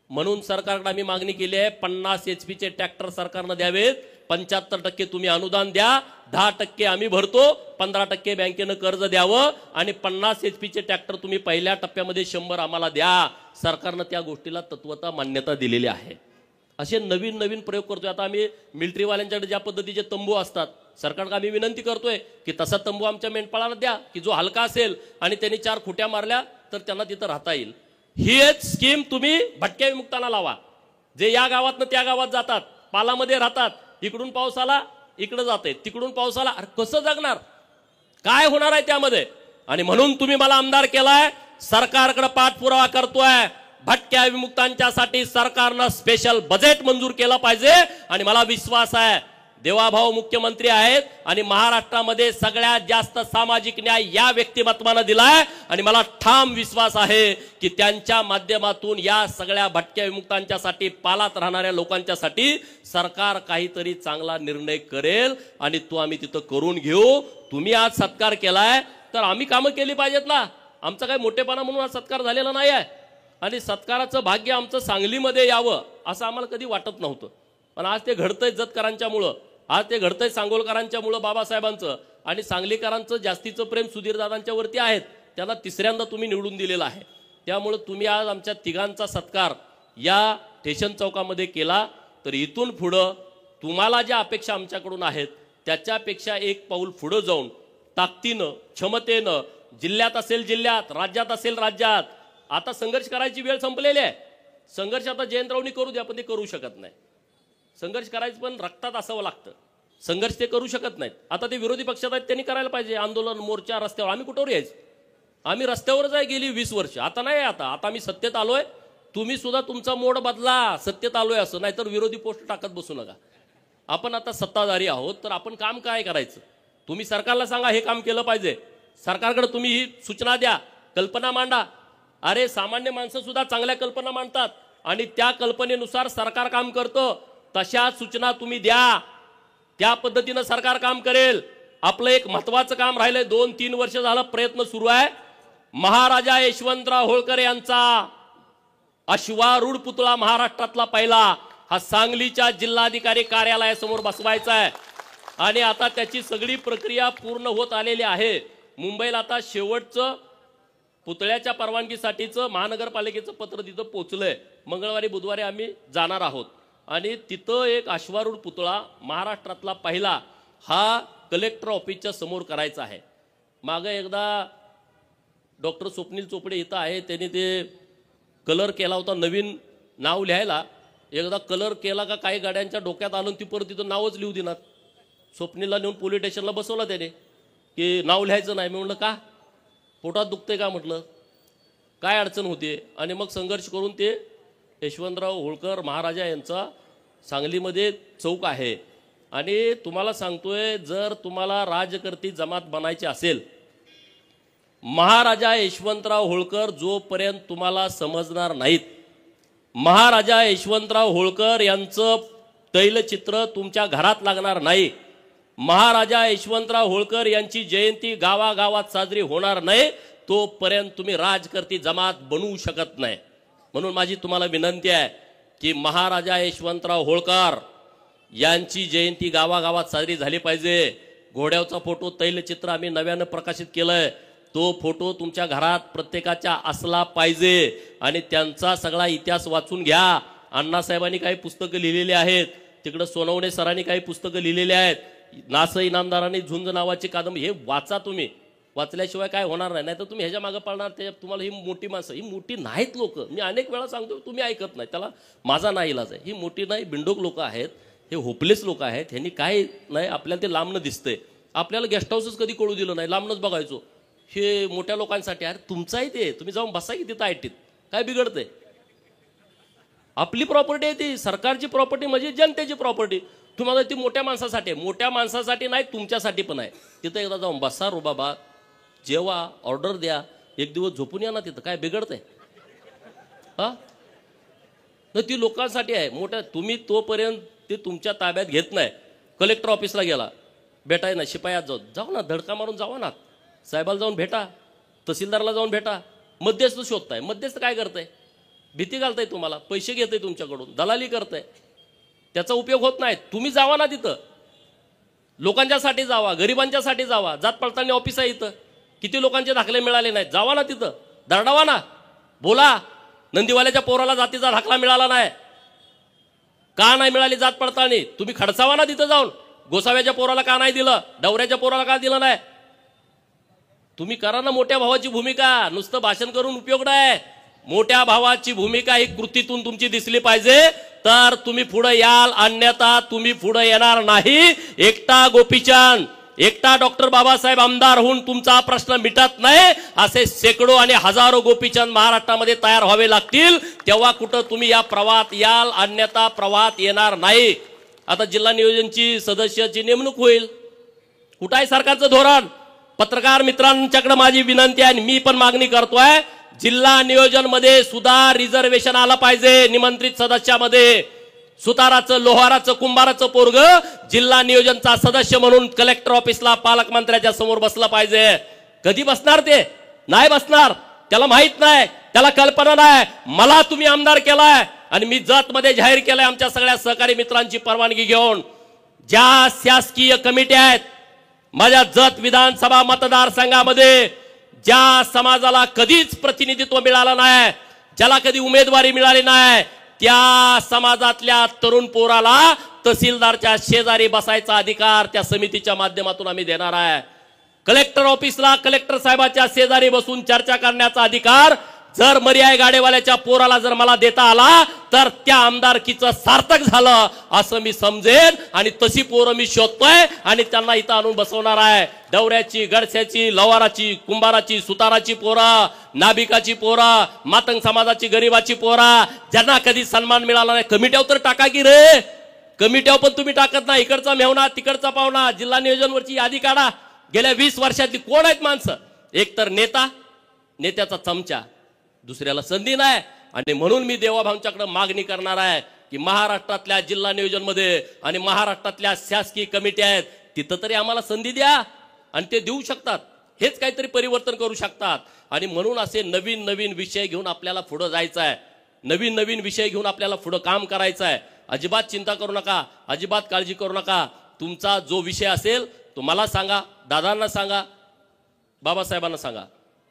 म्हणून सरकारकडे आम्ही मागणी केली आहे 50 HP ट्रॅक्टर सरकारनं द्यावेत. 75% तुम्ही अनुदान द्या, 10% आम्ही भरतो, 15% बँकेनं कर्ज द्यावं आणि 50 HP ट्रॅक्टर तुम्ही पहिल्या टप्प्यामध्ये 100 आम्हाला द्या. सरकारनं त्या गोष्टीला तत्वता मान्यता दिलेली आहे. असे नवीन नवीन प्रयोग करतोय. आता आम्ही मिलिटरीवाल्यांच्याकडे ज्या पद्धतीचे तंबू असतात, सरकारकडे आम्ही विनंती करतोय की तसा तंबू आमच्या मेंढपाळाला द्या की जो हलका असेल आणि त्यांनी 4 खुट्या मारल्या तर त्यांना तिथं राहता येईल. ही एक स्कीम तुम्ही भटक्या विमुक्तांना लावा. जे या गावातनं त्या गावात जातात, पालामध्ये राहतात, इकडून पाऊस आला इकडे जाते, तिकडून पाऊस आला, अरे कसं जगणार, काय होणार आहे त्यामध्ये. आणि म्हणून तुम्ही मला आमदार केलाय, सरकारकडे पाठपुरावा करतोय. भटक्या विमुक्तांच्यासाठी सरकारनं स्पेशल बजेट मंजूर केलं पाहिजे. आणि मला विश्वास आहे देवाभाऊ मुख्यमंत्री आहेत आणि महाराष्ट्रामध्ये सगळ्यात जास्त सामाजिक न्याय या व्यक्तिमत्वानं दिलाय. आणि मला ठाम विश्वास आहे की त्यांच्या माध्यमातून या सगळ्या भटक्या विमुक्तांच्यासाठी, पालात राहणाऱ्या लोकांच्यासाठी सरकार काहीतरी चांगला निर्णय करेल आणि तो आम्ही तिथं करून घेऊ. तुम्ही आज सत्कार केलाय तर आम्ही कामं केली पाहिजेत ना. आमचा काही मोठेपणा म्हणून आज सत्कार झालेला नाही आहे. आणि सत्काराचं भाग्य आमचं सांगलीमध्ये यावं असं आम्हाला कधी वाटत नव्हतं. पण आज ते घडतंय जतकरांच्यामुळं, आज ते घडतंय सांगोलकरांच्यामुळं, बाबासाहेबांचं आणि सांगलीकरांचं जास्तीचं प्रेम सुधीरदादांच्या वरती आहेत. त्यांना तिसऱ्यांदा तुम्ही निवडून दिलेलं आहे. त्यामुळं तुम्ही आज आमच्या तिघांचा सत्कार या स्टेशन चौकामध्ये केला. तर इथून पुढं तुम्हाला ज्या अपेक्षा आमच्याकडून आहेत त्याच्यापेक्षा एक पाऊल पुढं जाऊन ताकदीनं, क्षमतेनं, जिल्ह्यात असेल जिल्ह्यात, राज्यात असेल राज्यात, आता संघर्ष करायची वेळ संपलेली आहे. संघर्ष आता जयंतरावनी करू द्या, पण ते करू शकत नाही. संघर्ष करायचं पण रक्तात असावं लागतं. संघर्ष ते करू शकत नाहीत. आता ते विरोधी पक्षात आहेत, त्यांनी करायला पाहिजे आंदोलन, मोर्चा, रस्त्यावर. आम्ही कुठवर यायचं, आम्ही रस्त्यावरच आहे गेली 20 वर्ष. आता नाही, आता आम्ही सत्तेत आलोय. तुम्ही सुद्धा तुमचा मोड बदला, सत्तेत आलोय असं. नाहीतर विरोधी पोस्ट टाकत बसू नका. आपण आता सत्ताधारी आहोत तर आपण काम काय करायचं. तुम्ही सरकारला सांगा हे काम केलं पाहिजे. सरकारकडे तुम्ही ही सूचना द्या, कल्पना मांडा. अरे सामान्य माणसं सुद्धा चांगल्या कल्पना मांडतात आणि त्या कल्पनेनुसार सरकार काम करतं. तशा सूचना तुम्ही द्या, त्या पद्धतीनं सरकार काम करेल. आपलं एक महत्वाचं काम राहिलंय, 2-3 वर्ष झालं प्रयत्न सुरू आहे. महाराजा यशवंतराव होळकर यांचा अश्वारूढ पुतळा महाराष्ट्रातला पहिला हा सांगलीच्या जिल्हाधिकारी कार्यालयासमोर बसवायचा आहे. आणि आता त्याची सगळी प्रक्रिया पूर्ण होत आलेली आहे. मुंबईला आता शेवटचं पुतळ्याच्या परवानगीसाठीचं महानगरपालिकेचं पत्र तिथं पोहोचलंय. मंगळवारी बुधवारी आम्ही जाणार आहोत आणि तिथं एक अश्वारूढ पुतळा महाराष्ट्रातला पहिला हा कलेक्टर ऑफिसच्या समोर करायचा आहे. मागं एकदा डॉक्टर स्वप्नील चोपडे इथं आहे, त्यांनी ते कलर केला होता नवीन नाव लिहायला. एकदा कलर केला का काही गाड्यांच्या डोक्यात आलं, ती परत तिथं नावच लिहू देणार. स्वप्नीलला नेऊन पोलीस स्टेशनला बसवलं त्याने की नाव लिहायचं नाही. मी म्हटलं का, पोटात दुखते का म्हटलं, काय अडचण होते. आणि मग संघर्ष करून ते यशवंतराव होळकर महाराजा यांचा सांगलीमध्ये चौक आहे. आणि तुम्हाला सांगतोय, जर तुम्हाला राजकर्ती जमात बनायची असेल, महाराजा यशवंतराव होळकर जोपर्यंत तुम्हाला समजणार नाहीत, महाराजा यशवंतराव होळकर यांचं तैलचित्र तुमच्या घरात लागणार नाही, महाराजा यशवंतराव होळकर यांची जयंती गावागावात साजरी होणार नाही तोपर्यंत तुम्ही राजकर्ती जमात बनवू शकत नाही. म्हणून माझी तुम्हाला विनंती आहे की महाराजा यशवंतराव होळकर यांची जयंती गावागावात साजरी झाली पाहिजे. घोड्यावरचा फोटो तैलचित्र आम्ही नव्यानं प्रकाशित केलंय. तो फोटो तुमच्या घरात प्रत्येकाच्या असला पाहिजे आणि त्यांचा सगळा इतिहास वाचून घ्या. अण्णासाहेबांनी काही पुस्तकं लिहिलेली आहेत, तिकडं सोनवणे सरांनी काही पुस्तकं लिहिलेली आहेत, नास इनामदारांनी झुंज नावाची कादंबरी, हे वाचा तुम्ही. वाचल्याशिवाय काय होणार नाही. नाही तर तुम्ही ह्याच्या मागे पडणार. ते तुम्हाला ही मोठी माणसं, ही मोठी नाहीत लोक. मी अनेक वेळा सांगतो, तुम्ही ऐकत नाही, त्याला माझा नाही इलाज आहे. ही मोठी नाही, बिंडोक लोक आहेत, हे होपलेस लोक आहेत. ह्यांनी काय नाही, आपल्याला ते लांबनं दिसतंय. आपल्याला गेस्ट हाऊसच कधी कळू दिलं नाही, लांबनच बघायचो. हे मोठ्या लोकांसाठी. अरे तुमचाही ते, तुम्ही जाऊन बसा की तिथं आयटीत, काय बिघडतंय? आपली प्रॉपर्टी आहे ती, सरकारची प्रॉपर्टी म्हणजे जनतेची प्रॉपर्टी. तुम्हाला ती मोठ्या माणसासाठी आहे, मोठ्या माणसासाठी नाही, तुमच्यासाठी पण आहे. तिथं एकदा जाऊन बसा, रुबाबा, जेवा, ऑर्डर द्या, एक दिवस झोपून या ना तिथं, काय बिघडतंय? हा, ती लोकांसाठी आहे. मोठ्या तुम्ही तोपर्यंत ते तुमच्या ताब्यात घेत नाही. कलेक्टर ऑफिसला गेला, भेटाय ना, शिपायात जाऊ ना, धडका मारून जावा ना, साहेबाला जाऊन भेटा, तहसीलदारला जाऊन भेटा. मध्यस्थ शोधताय, मध्यस्थ काय करताय? भीती घालताय तुम्हाला, पैसे घेताय तुमच्याकडून, दलाली करताय, त्याचा उपयोग होत नाही. तुम्ही जावा ना तिथं, लोकांच्यासाठी जावा, गरिबांच्यासाठी जावा. जात पडताळणी ऑफिस आहे इथं, किती लोकांचे दाखले मिळाले नाहीत, जावा ना तिथं, दरडावा ना, बोला. नंदीवाल्याच्या पोराला जातीचा दाखला मिळाला नाही, का नाही मिळाली जात पडताळणी? तुम्ही खडसावा ना तिथं जाऊन. गोसाव्याच्या पोराला का नाही दिलं, डवऱ्याच्या पोराला का दिलं नाही? तुम्ही करा ना मोठ्या भावाची भूमिका. नुसतं भाषण करून उपयोग नाही. मोठ्या भावाची भूमिका ही कृतीतून तुमची दिसली पाहिजे, तर तुम्ही पुढे याल, अन्यथा तुम्ही पुढे येणार नाही. एकटा गोपीचंद, एकटा डॉक्टर बाबासाहेब आमदार होऊन तुमचा प्रश्न मिटत नाही. असे शेकडो आणि हजारो गोपीचंद महाराष्ट्रामध्ये तयार व्हावे लागतील, तेव्हा कुठं तुम्ही या प्रवाहात याल, अन्यथा प्रवाहात येणार नाही. आता जिल्हा नियोजनची सदस्याची नेमणूक होईल. कुठं आहे सरकारचं धोरण? पत्रकार मित्रांच्याकडे माझी विनंती आहे, मी पण मागणी करतोय, जिल्हा नियोजन मध्ये सुद्धा रिझर्वेशन आलं पाहिजे. निमंत्रित सदस्यामध्ये सुताराचं, लोहाराचं, कुंभाराचं पोरग जिल्हा नियोजनचा सदस्य म्हणून कलेक्टर ऑफिसला पालकमंत्र्याच्या समोर बसलं पाहिजे. कधी बसणार? ते नाही बसणार. त्याला माहित नाही, त्याला कल्पना नाही. मला तुम्ही आमदार केलाय आणि मी जत मध्ये जाहीर केलंय आमच्या सगळ्या सहकारी मित्रांची परवानगी घेऊन. ज्या शासकीय कमिट्या आहेत माझ्या जत विधानसभा मतदारसंघामध्ये, ज्या समाजाला कधीच प्रतिनिधित्व मिळालं नाही, ज्याला कधी उमेदवारी मिळाली नाही, त्या समाजातल्या तरुण पोराला तहसीलदारच्या शेजारी बसायचा अधिकार त्या समितीच्या माध्यमातून आम्ही देणार आहे. कलेक्टर ऑफिसला कलेक्टर साहेबाच्या शेजारी बसून चर्चा करण्याचा अधिकार जर मर्याय गाडेवाल्याच्या पोराला जर मला देता आला तर त्या आमदारकीचं सार्थक झालं असं मी समजेन. आणि तशी पोरं मी शोधतोय आणि त्यांना इथं आणून बसवणार आहे. डवऱ्याची, गडस्याची, लवाराची, कुंभाराची, सुताराची पोरं, नाभिकाची पोरं, मातंग समाजाची, गरीबाची पोरं, ज्यांना कधी सन्मान मिळाला नाही. कमिट्यावर तर टाका की रे, कमिट्यावर पण तुम्ही टाकत नाही. इकडचा मेहना, तिकडचा पाहुणा, जिल्हा नियोजनवरची यादी काढा. गेल्या 20 वर्षातली कोण आहेत माणसं? एक तर नेता, नेत्याचा चमचा, दुसऱ्याला संधी नाही. आणि म्हणून मी देवाभाऊंच्याकडे मागणी करणार आहे की महाराष्ट्रातल्या जिल्हा नियोजन मध्ये आणि महाराष्ट्रातल्या शासकीय कमिटी आहेत तिथं तरी आम्हाला संधी द्या. आणि ते देऊ शकतात, हेच काहीतरी परिवर्तन करू शकतात. आणि म्हणून असे नवीन नवीन विषय घेऊन आपल्याला पुढे जायचं आहे, नवीन नवीन विषय घेऊन आपल्याला पुढे काम करायचं आहे. अजिबात चिंता करू नका, अजिबात काळजी करू नका. तुमचा जो विषय असेल तो मला सांगा, दादांना सांगा, बाबासाहेबांना सांगा.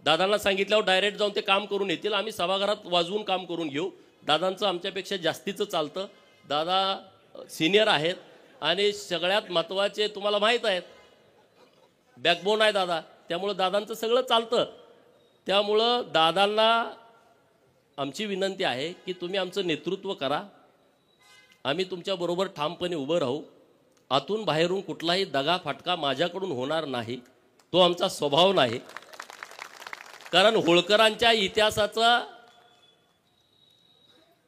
दादांना सांगितल्यावर डायरेक्ट जाऊन ते काम करून येतील. आम्ही सभागृहात वाजवून काम करून घेऊ. दादांचं आमच्यापेक्षा जास्तीचं चालतं. दादा सिनियर आहेत आणि सगळ्यात महत्त्वाचे तुम्हाला माहीत आहेत, बॅकबोन आहे दादा, त्यामुळं दादांचं सगळं चालतं. त्यामुळं दादांना आमची विनंती आहे की तुम्ही आमचं नेतृत्व करा, आम्ही तुमच्याबरोबर ठामपणे उभं राहू. आतून बाहेरून कुठलाही दगा फाटका माझ्याकडून होणार नाही, तो आमचा स्वभाव नाही. कारण होळकरांच्या इतिहासाचा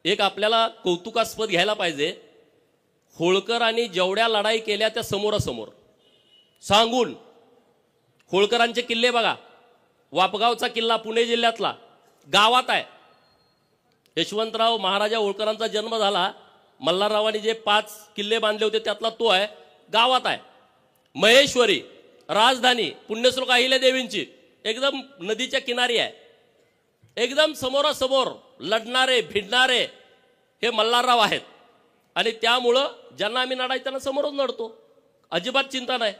एक आपल्याला कौतुकास्पद घ्यायला पाहिजे. होळकरांनी जेवढ्या लढाई केल्या त्या समोरासमोर सांगून. होळकरांचे किल्ले बघा, वापगावचा किल्ला पुणे जिल्ह्यातला गावात आहे. यशवंतराव महाराजा होळकरांचा जन्म झाला, मल्हाररावांनी जे 5 किल्ले बांधले होते त्यातला तो आहे, गावात आहे. महेश्वरी, राजधानी, पुण्यश्लोक अहिल्यादेवींची एकदम नदीच्या किनारी आहे. एकदम समोरासमोर लढणारे भिडणारे हे मल्हारराव आहेत. आणि त्यामुळं ज्यांना आम्ही लढायचं त्यांना समोरच लढतो, अजिबात चिंता नाही.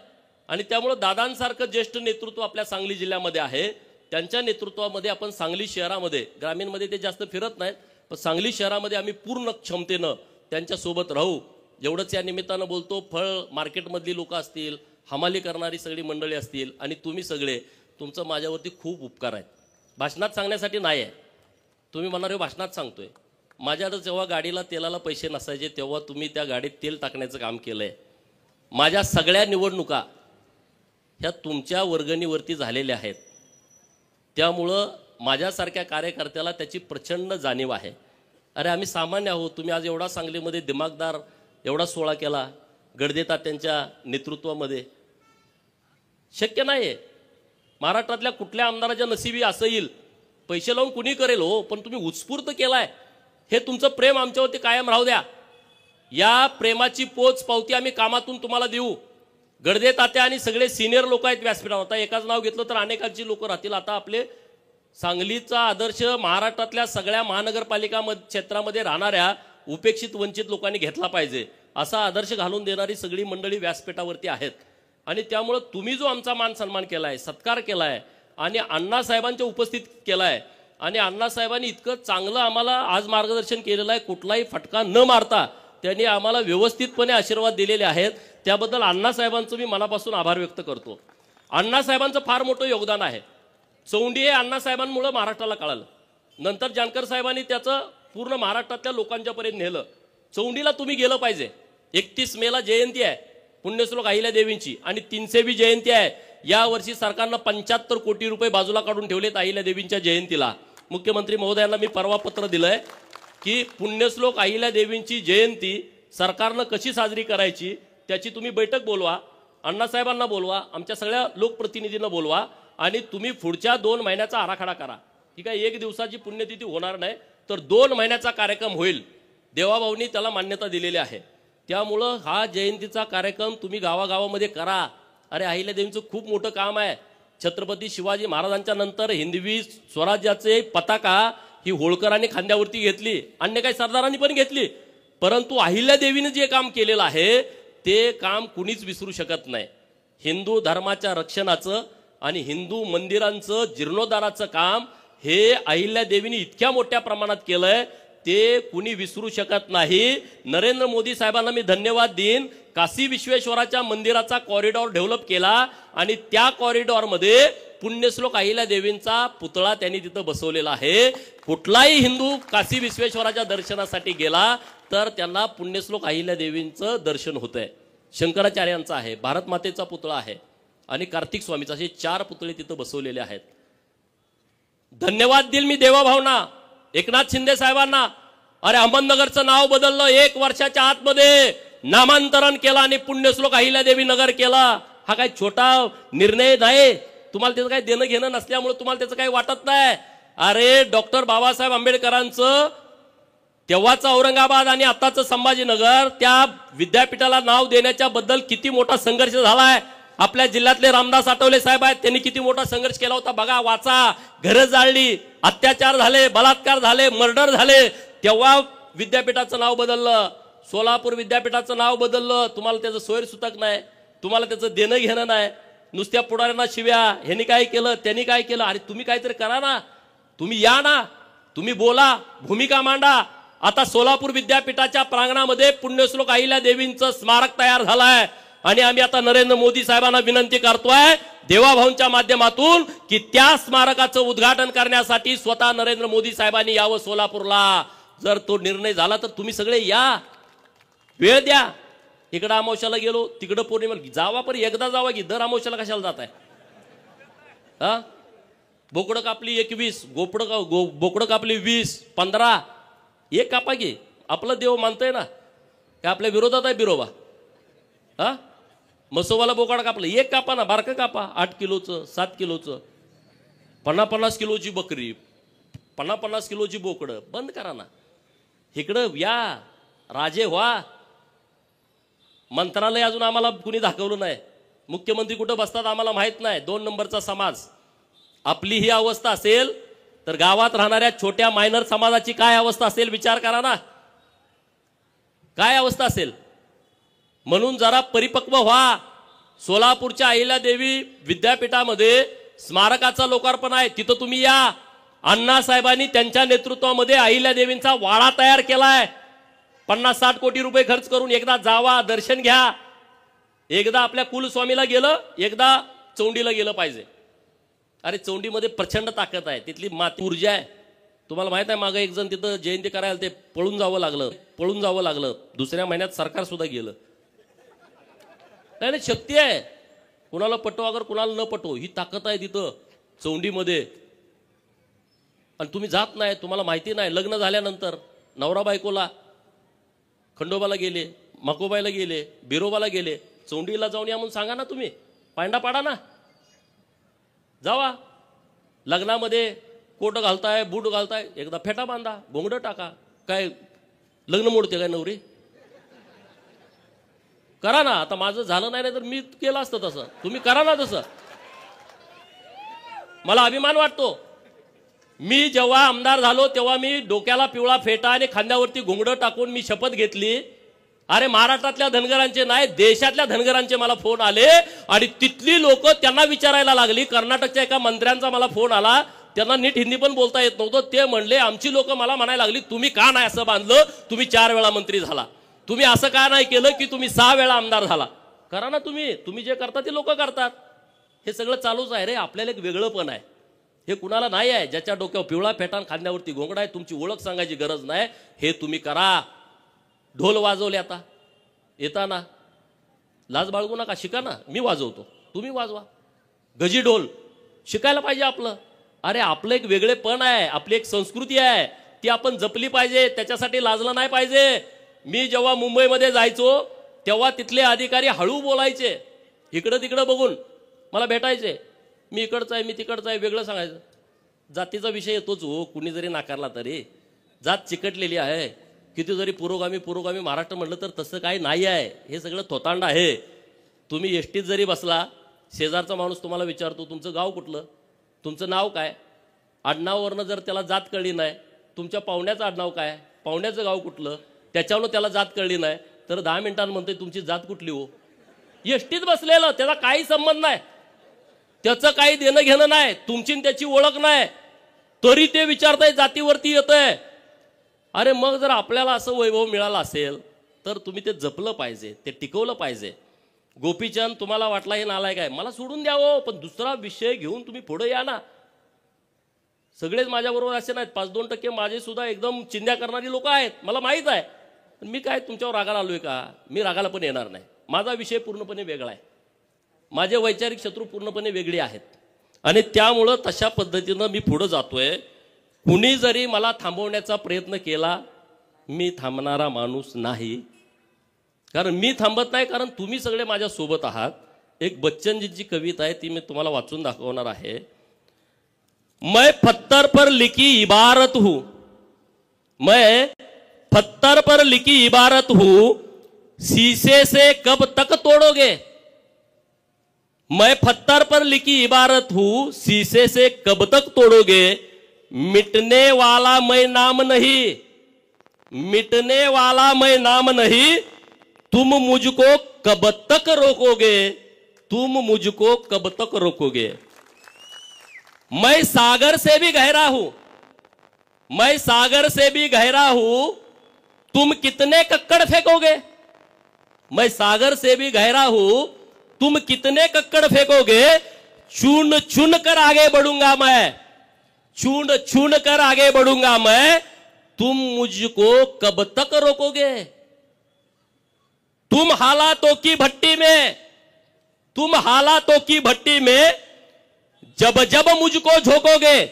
आणि त्यामुळं दादांसारखं ज्येष्ठ नेतृत्व आपल्या सांगली जिल्ह्यामध्ये आहे. त्यांच्या नेतृत्वामध्ये आपण सांगली शहरामध्ये, ग्रामीणमध्ये ते जास्त फिरत नाहीत, पण सांगली शहरामध्ये आम्ही पूर्ण क्षमतेनं त्यांच्यासोबत राहू एवढंच या निमित्तानं बोलतो. फळ मार्केटमधली लोक असतील, हमाली करणारी सगळी मंडळी असतील आणि तुम्ही सगळे, तुमचं माझ्यावरती खूप उपकार आहेत. भाषणात सांगण्यासाठी नाही आहे, तुम्ही म्हणणार भाषणात सांगतोय. माझ्याकडे जेव्हा गाडीला तेलाला पैसे नसायचे तेव्हा तुम्ही त्या गाडीत तेल टाकण्याचं काम केलं आहे. माझ्या सगळ्या निवडणुका ह्या तुमच्या वर्गणीवरती झालेल्या आहेत. त्यामुळं माझ्यासारख्या कार्यकर्त्याला त्याची प्रचंड जाणीव आहे. अरे आम्ही सामान्य आहोत. तुम्ही आज एवढा सांगलीमध्ये दिमागदार एवढा सोहळा केला गडदे तात्यांच्या नेतृत्वामध्ये, शक्य नाही आहे. महाराष्ट्रातल्या कुठल्या आमदाराच्या नशिबी असं येईल, पैसे लावून कुणी करेल हो, पण तुम्ही उत्स्फूर्त केलाय. हे तुमचं प्रेम आमच्यावरती कायम राहू द्या. या प्रेमाची पोच पावती आम्ही कामातून तुम्हाला देऊ. गडदे तात्या आणि सगळे सिनियर लोक आहेत व्यासपीठावर. आता एकाच नाव घेतलं तर अनेकांची लोक राहतील. आता आपले सांगलीचा आदर्श महाराष्ट्रातल्या सगळ्या महानगरपालिका क्षेत्रामध्ये राहणाऱ्या उपेक्षित वंचित लोकांनी घेतला पाहिजे, असा आदर्श घालून देणारी सगळी मंडळी व्यासपीठावरती आहेत. आणि त्यामुळं तुम्ही जो आमचा मान सन्मान केलाय, सत्कार केलाय आणि अण्णासाहेबांच्या उपस्थित केलाय, आणि अण्णासाहेबांनी इतकं चांगलं आम्हाला आज मार्गदर्शन केलेलं आहे, कुठलाही फटका न मारता त्यांनी आम्हाला व्यवस्थितपणे आशीर्वाद दिलेले आहेत. त्याबद्दल अण्णासाहेबांचं मी मनापासून आभार व्यक्त करतो. अण्णासाहेबांचं फार मोठं योगदान आहे. चौंडी हे अण्णासाहेबांमुळे महाराष्ट्राला कळालं. नंतर जानकर साहेबांनी त्याचं पूर्ण महाराष्ट्रातल्या लोकांच्यापर्यंत नेलं. चौंडीला तुम्ही गेलं पाहिजे. 31 मेला जयंती आहे पुण्यश्लोक अहिल्यादेवींची आणि 300वी जयंती आहे. यावर्षी सरकारनं 75 कोटी रुपये बाजूला काढून ठेवलेत अहिल्यादेवींच्या जयंतीला. मुख्यमंत्री महोदयांना मी परवा पत्र दिलंय की पुण्यश्लोक अहिल्यादेवींची जयंती सरकारनं कशी साजरी करायची त्याची तुम्ही बैठक बोलवा, अण्णासाहेबांना बोलवा, आमच्या सगळ्या लोकप्रतिनिधींना बोलवा आणि तुम्ही पुढच्या 2 महिन्याचा आराखडा करा. ठीक आहे, 1 दिवसाची पुण्यतिथी होणार नाही तर 2 महिन्याचा कार्यक्रम होईल. देवाभाऊंनी त्याला मान्यता दिलेली आहे. त्यामुळं हा जयंतीचा कार्यक्रम तुम्ही गावागावामध्ये करा. अरे अहिल्यादेवींचं खूप मोठं काम आहे. छत्रपती शिवाजी महाराजांच्या नंतर हिंदवी स्वराज्याचे पताका ही होळकरांनी खांद्यावरती घेतली, अन्य काही सरदारांनी पण घेतली, परंतु अहिल्यादेवीने जे काम केलेलं आहे ते काम कुणीच विसरू शकत नाही. हिंदू धर्माच्या रक्षणाचं आणि हिंदू मंदिरांचं जीर्णोद्धाराचं काम हे अहिल्यादेवीने इतक्या मोठ्या प्रमाणात केलंय, ते कुणी विसरू शकत नाही. नरेंद्र मोदी साहेबांना मी धन्यवाद देईन. काशी विश्वेश्वराच्या मंदिराचा कॉरिडॉर डेव्हलप केला आणि त्या कॉरिडॉरमध्ये पुण्यश्लोक अहिल्यादेवींचा पुतळा त्यांनी तिथं बसवलेला आहे. कुठलाही हिंदू काशी विश्वेश्वराच्या दर्शनासाठी गेला तर त्यांना पुण्यश्लोक अहिल्यादेवींचं दर्शन होतंय. शंकराचार्यांचा आहे, भारत मातेचा पुतळा आहे आणि कार्तिक स्वामीचा, असे 4 पुतळे तिथं बसवलेले आहेत. धन्यवाद देईल मी देवाभावना, एकनाथ शिंदे साहेबांना. अरे अहमदनगरचं नाव बदललं, 1 वर्षाच्या आतमध्ये नामांतरण केलं आणि पुण्यश्लोक अहिल्यादेवी नगर केला. हा काही छोटा निर्णय नाही. तुम्हाला त्याचं काही देणं घेणं नसल्यामुळे तुम्हाला त्याचं काही वाटत नाही. अरे डॉक्टर बाबासाहेब आंबेडकरांचं तेव्हाचं औरंगाबाद आणि आताचं संभाजीनगर, त्या विद्यापीठाला नाव देण्याच्या बद्दल किती मोठा संघर्ष झालाय. आपल्या जिल्ह्यातले रामदास आठवले साहेब आहेत, त्यांनी किती मोठा संघर्ष केला होता बघा. वाचा, घरं जाळली, अत्याचार झाले, बलात्कार झाले, मर्डर झाले, तेव्हा विद्यापीठाचं नाव बदललं. सोलापूर विद्यापीठाचं नाव बदललं. तुम्हाला त्याचं सोयरसुतक नाही, तुम्हाला त्याचं देणं घेणं नाही. नुसत्या पुढाऱ्यांना शिव्या, ह्यांनी काय केलं, त्यांनी काय केलं. अरे तुम्ही काहीतरी करा ना, तुम्ही या ना, तुम्ही बोला, भूमिका मांडा. आता सोलापूर विद्यापीठाच्या प्रांगणामध्ये पुण्यश्लोक अहिल्यादेवींचं स्मारक तयार झालंय आणि आम्ही आता नरेंद्र मोदी साहेबांना विनंती करतोय देवाभाऊंच्या माध्यमातून की त्या स्मारकाचं उद्घाटन करण्यासाठी स्वतः नरेंद्र मोदी साहेबांनी यावं सोलापूरला. जर तो निर्णय झाला तर तुम्ही सगळे या, वेळ द्या. इकडं अमावस्याला गेलो, तिकडं पौर्णिमेला जावा, पण एकदा जावा की दर अमावस्याला कशाला जात आहे. हा, बोकडं कापली 21, बोकडं कापली 20, 15, एक कापा की. आपला देव मानतोय ना, का आपल्या विरोधात आहे बिरोबा. हा, मसोबाला बोकाड कापलं, एक कापा ना, बारकं कापा. 8 किलोचं, 7 किलोचं, 50-50 किलोची बकरी, 50-50 किलोची बोकडं बंद करा ना. इकडं या, राजे व्हा. मंत्रालय अजून आम्हाला कुणी दाखवलं नाही. मुख्यमंत्री कुठं बसतात आम्हाला माहित नाही, 2 नंबरचा समाज. आपली ही अवस्था असेल तर गावात राहणाऱ्या छोट्या मायनर समाजाची काय अवस्था असेल विचार करा ना, काय अवस्था असेल. म्हणून जरा परिपक्व व्हा. सोलापूरच्या अहिल्यादेवी विद्यापीठामध्ये स्मारकाचं लोकार्पण आहे, तिथं तुम्ही या. अण्णासाहेबांनी त्यांच्या नेतृत्वामध्ये अहिल्यादेवींचा वाडा तयार केलाय. 50-60 कोटी रुपये खर्च करून एकदा जावा, दर्शन घ्या. एकदा आपल्या कुलस्वामीला गेलं, एकदा चौंडीला गेलं पाहिजे. अरे चौंडीमध्ये प्रचंड ताकद आहे, तिथली माती ऊर्जा आहे. तुम्हाला माहित आहे मागे एक जण तिथं जयंती करायला ते पळून जावं लागलं. दुसऱ्या महिन्यात सरकार सुद्धा गेलं. नाही शक्ती आहे, कुणाला पटो अगर कुणाला न पटो, ही ताकद आहे तिथं चौंडीमध्ये. आणि तुम्ही जात नाही, तुम्हाला माहिती नाही. लग्न झाल्यानंतर नवरा बायकोला खंडोबाला गेले, मकोबाईला गेले, बिरोबाला गेले, चौंडीला जाऊन या म्हणून सांगा ना. तुम्ही पांडा पाडा ना, जावा. लग्नामध्ये कोट घालताय, बूट घालताय, एकदा फेटा बांधा, घोंगडं टाका. काय लग्न मोडते काय नवरी? करा ना. आता माझं झालं नाही तर मी केलं असतं तसं, तुम्ही करा ना तसं. मला अभिमान वाटतो. मी जेव्हा आमदार झालो तेव्हा मी डोक्याला पिवळा फेटा आणि खांद्यावरती घोंगडं टाकून मी शपथ घेतली. अरे महाराष्ट्रातल्या धनगरांचे नाही, देशातल्या धनगरांचे मला फोन आले आणि तिथली लोक त्यांना विचारायला लागली. कर्नाटकच्या एका मंत्र्यांचा मला फोन आला, त्यांना नीट हिंदी पण बोलता येत नव्हतं. ते म्हणले, आमची लोक मला म्हणायला लागली, तुम्ही का नाही असं बांधलं, तुम्ही 4 वेळा मंत्री झाला, तुम्ही असं का नाही केलं की तुम्ही 6 वेळा आमदार झाला. करा ना तुम्ही जे करता ते लोक करतात. हे सगळं चालूच आहे रे. आपल्याला एक वेगळं पण आहे, हे कुणाला नाही आहे. ज्याच्या डोक्यावर पिवळा फेटान खांद्यावरती घोंगडा आहे, तुमची ओळख सांगायची गरज नाही. हे तुम्ही करा. ढोल वाजवले आता येताना, लाज बाळगू नका, शिका ना. मी वाजवतो, तुम्ही वाजवा. गजी ढोल शिकायला पाहिजे आपलं. अरे आपलं एक वेगळेपण आहे, आपली एक संस्कृती आहे, ती आपण जपली पाहिजे. त्याच्यासाठी लाजलं नाही पाहिजे. मी जेव्हा मुंबईमध्ये जायचो तेव्हा तिथले अधिकारी हळू बोलायचे, इकडं तिकडं बघून मला भेटायचे. मी इकडचं आहे, मी तिकडचं आहे, वेगळं सांगायचं. जातीचा विषय येतोच हो, कुणी जरी नाकारला तरी. जात चिकटलेली आहे. किती जरी पुरोगामी महाराष्ट्र म्हटलं तर तसं काही नाही आहे. हे सगळं थोतांड आहे. तुम्ही एसटीत जरी बसला, शेजारचा माणूस तुम्हाला विचारतो तुमचं गाव कुठलं, तुमचं नाव काय. आडनावावरनं जर त्याला जात कळली नाही, तुमच्या पाहुण्याचं आडनाव काय, पाहुण्याचं गाव कुठलं, त्याच्यावरून त्याला जात कळली नाही तर 10 मिनिटांनी म्हणतोय तुमची जात कुठली हो. एसटीत बसलेलं, त्याचा काही संबंध नाही, त्याचं काही देणं घेणं नाही, तुमची त्याची ओळख नाही, तरी ते विचारताय जातीवरती येतंय. अरे मग जर आपल्याला असं वैभव मिळालं असेल तर तुम्ही ते जपलं पाहिजे, ते टिकवलं पाहिजे. गोपीचंद तुम्हाला वाटला हे नालायक आहे, मला सोडून द्यावं, पण दुसरा विषय घेऊन तुम्ही पुढे या ना. सगळेच माझ्याबरोबर असे नाहीत, 5-2% माझे सुद्धा एकदम चिंध्या करणारी लोक आहेत, मला माहीत आहे. पण मी काय तुमच्यावर रागाला आलोय का? मी रागाला पण येणार नाही. माझा विषय पूर्णपणे वेगळा आहे, माझे वैचारिक शत्रू पूर्णपणे वेगळे आहेत आणि त्यामुळं तशा पद्धतीनं मी पुढे जातोय. कुणी जरी मला थांबवण्याचा प्रयत्न केला, मी थांबणारा माणूस नाही. कारण मी थांबत नाही, कारण तुम्ही सगळे माझ्या सोबत आहात. एक बच्चनजींची कविता आहे, ती मी तुम्हाला वाचून दाखवणार आहे. मैं पत्थर पर लिखी इबारत हूं, मैं पत्थर पर लिखी इबारत हूं, शीशे से कब तक तोड़ोगे. मैं पत्थर पर लिखी इबारत हूं, शीशे से कब तक तोड़ोगे. मिटने वाला मैं नाम नहीं, मिटने वाला मैं नाम नहीं, तुम मुझको कब तक रोकोगे, तुम मुझको कब तक रोकोगे. मैं सागर से भी गहरा हूं, मैं सागर से भी गहरा हूं, तुम कितने कक्कड़ फेंकोगे. मैं सागर से भी गहरा हूं, तुम कितने कक्कड़ फेंकोगे. चून चुन कर आगे बढ़ूंगा मैं, चून चुन कर आगे बढ़ूंगा मैं, तुम मुझको कब तक रोकोगे. तुम हालातों की भट्टी में, तुम हालातों की भट्टी में जब जब मुझको झोंकोगे,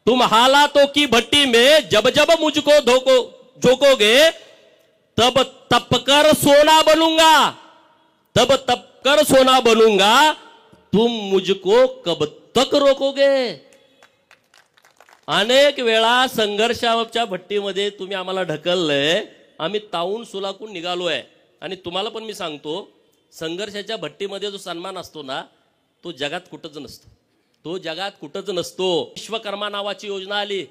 तुम हालातों की भट्टी में जब जब मुझको झोंकोगे, तब तपकर सोना बनूंगा, तब तपकर सोना बनूंगा, तुम मुझको कब तक रोकोगे. अनेक वेळा संघर्षाच्या भट्टीमध्ये तुम्ही आम्हाला ढकललंय, आम्ही तावून सुलाकून निघालोय. आणि तुम्हाला पण मी सांगतो, संघर्षाच्या भट्टीमध्ये जो सन्मान असतो ना तो जगात कुठंच नसतो, तो जगात कुठंच नसतो. विश्वकर्मा नावाची योजना आली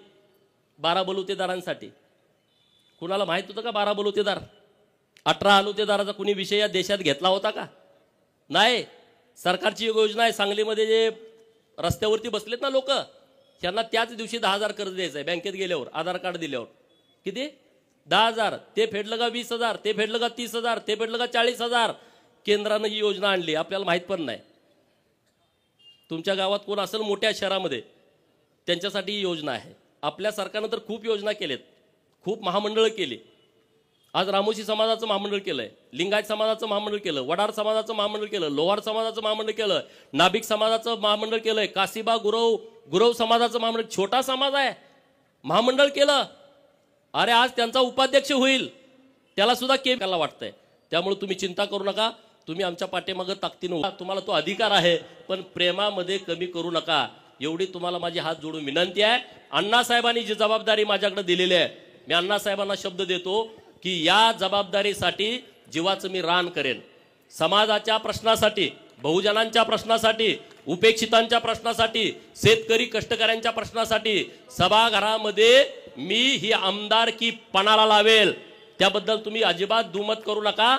12 बलुतेदारांसाठी. कुणाला माहित होतं का 12 बलुतेदार? 18 बलुतेदाराचा कुणी विषय या देशात घेतला होता का? नाही. सरकारची एक योजना आहे, सांगलीमध्ये जे रस्त्यावरती बसलेत ना लोक, त्यांना त्याच दिवशी 10,000 कर्ज द्यायचं आहे बँकेत गेल्यावर, आधार कार्ड दिल्यावर. किती? 10,000. ते फेडलं का 20,000, ते फेडलं का 30,000, ते फेडलं का 40,000. केंद्रानं ही योजना आणली, आपल्याला माहित पण नाही. तुमच्या गावात कोण असेल मोठ्या शहरामध्ये, त्यांच्यासाठी ही योजना आहे. आपल्या सरकारनं तर खूप योजना केल्यात, खूप महामंडळं केली. आज रामोशी समाजाचं महामंडळ केलंय, लिंगायत समाजाचं महामंडळ केलं, वडार समाजाचं महामंडळ केलं, लोहार समाजाचं महामंडळ केलं, नाभिक समाजाचं महामंडळ केलंय, काशीबा गुरव समाजाचं महामंडळ, छोटा समाज आहे, महामंडळ केलं. अरे आज त्यांचा उपाध्यक्ष होईल, त्याला सुद्धा केला वाटतंय. त्यामुळे तुम्ही चिंता करू नका, तुम्ही आमच्या पाठीमागं ताकदीनं, तुम्हाला तो अधिकार आहे, पण प्रेमामध्ये कमी करू नका, एवढी तुम्हाला माझी हात जोडून विनंती आहे. अण्णासाहेबांनी जी जबाबदारी माझ्याकडे दिलेली आहे, मी अण्णासाहेबांना शब्द देतो की या जबाबदारीसाठी जीवाचं मी रान करेन. समाजाच्या प्रश्नासाठी, बहुजनांच्या प्रश्नासाठी, उपेक्षितांच्या प्रश्नासाठी, शेतकरी कष्टकऱ्यांच्या प्रश्नासाठी सभागृहामध्ये मी ही आमदारकी पणाला लावेल. त्याबद्दल तुम्ही अजिबात दुमत करू नका.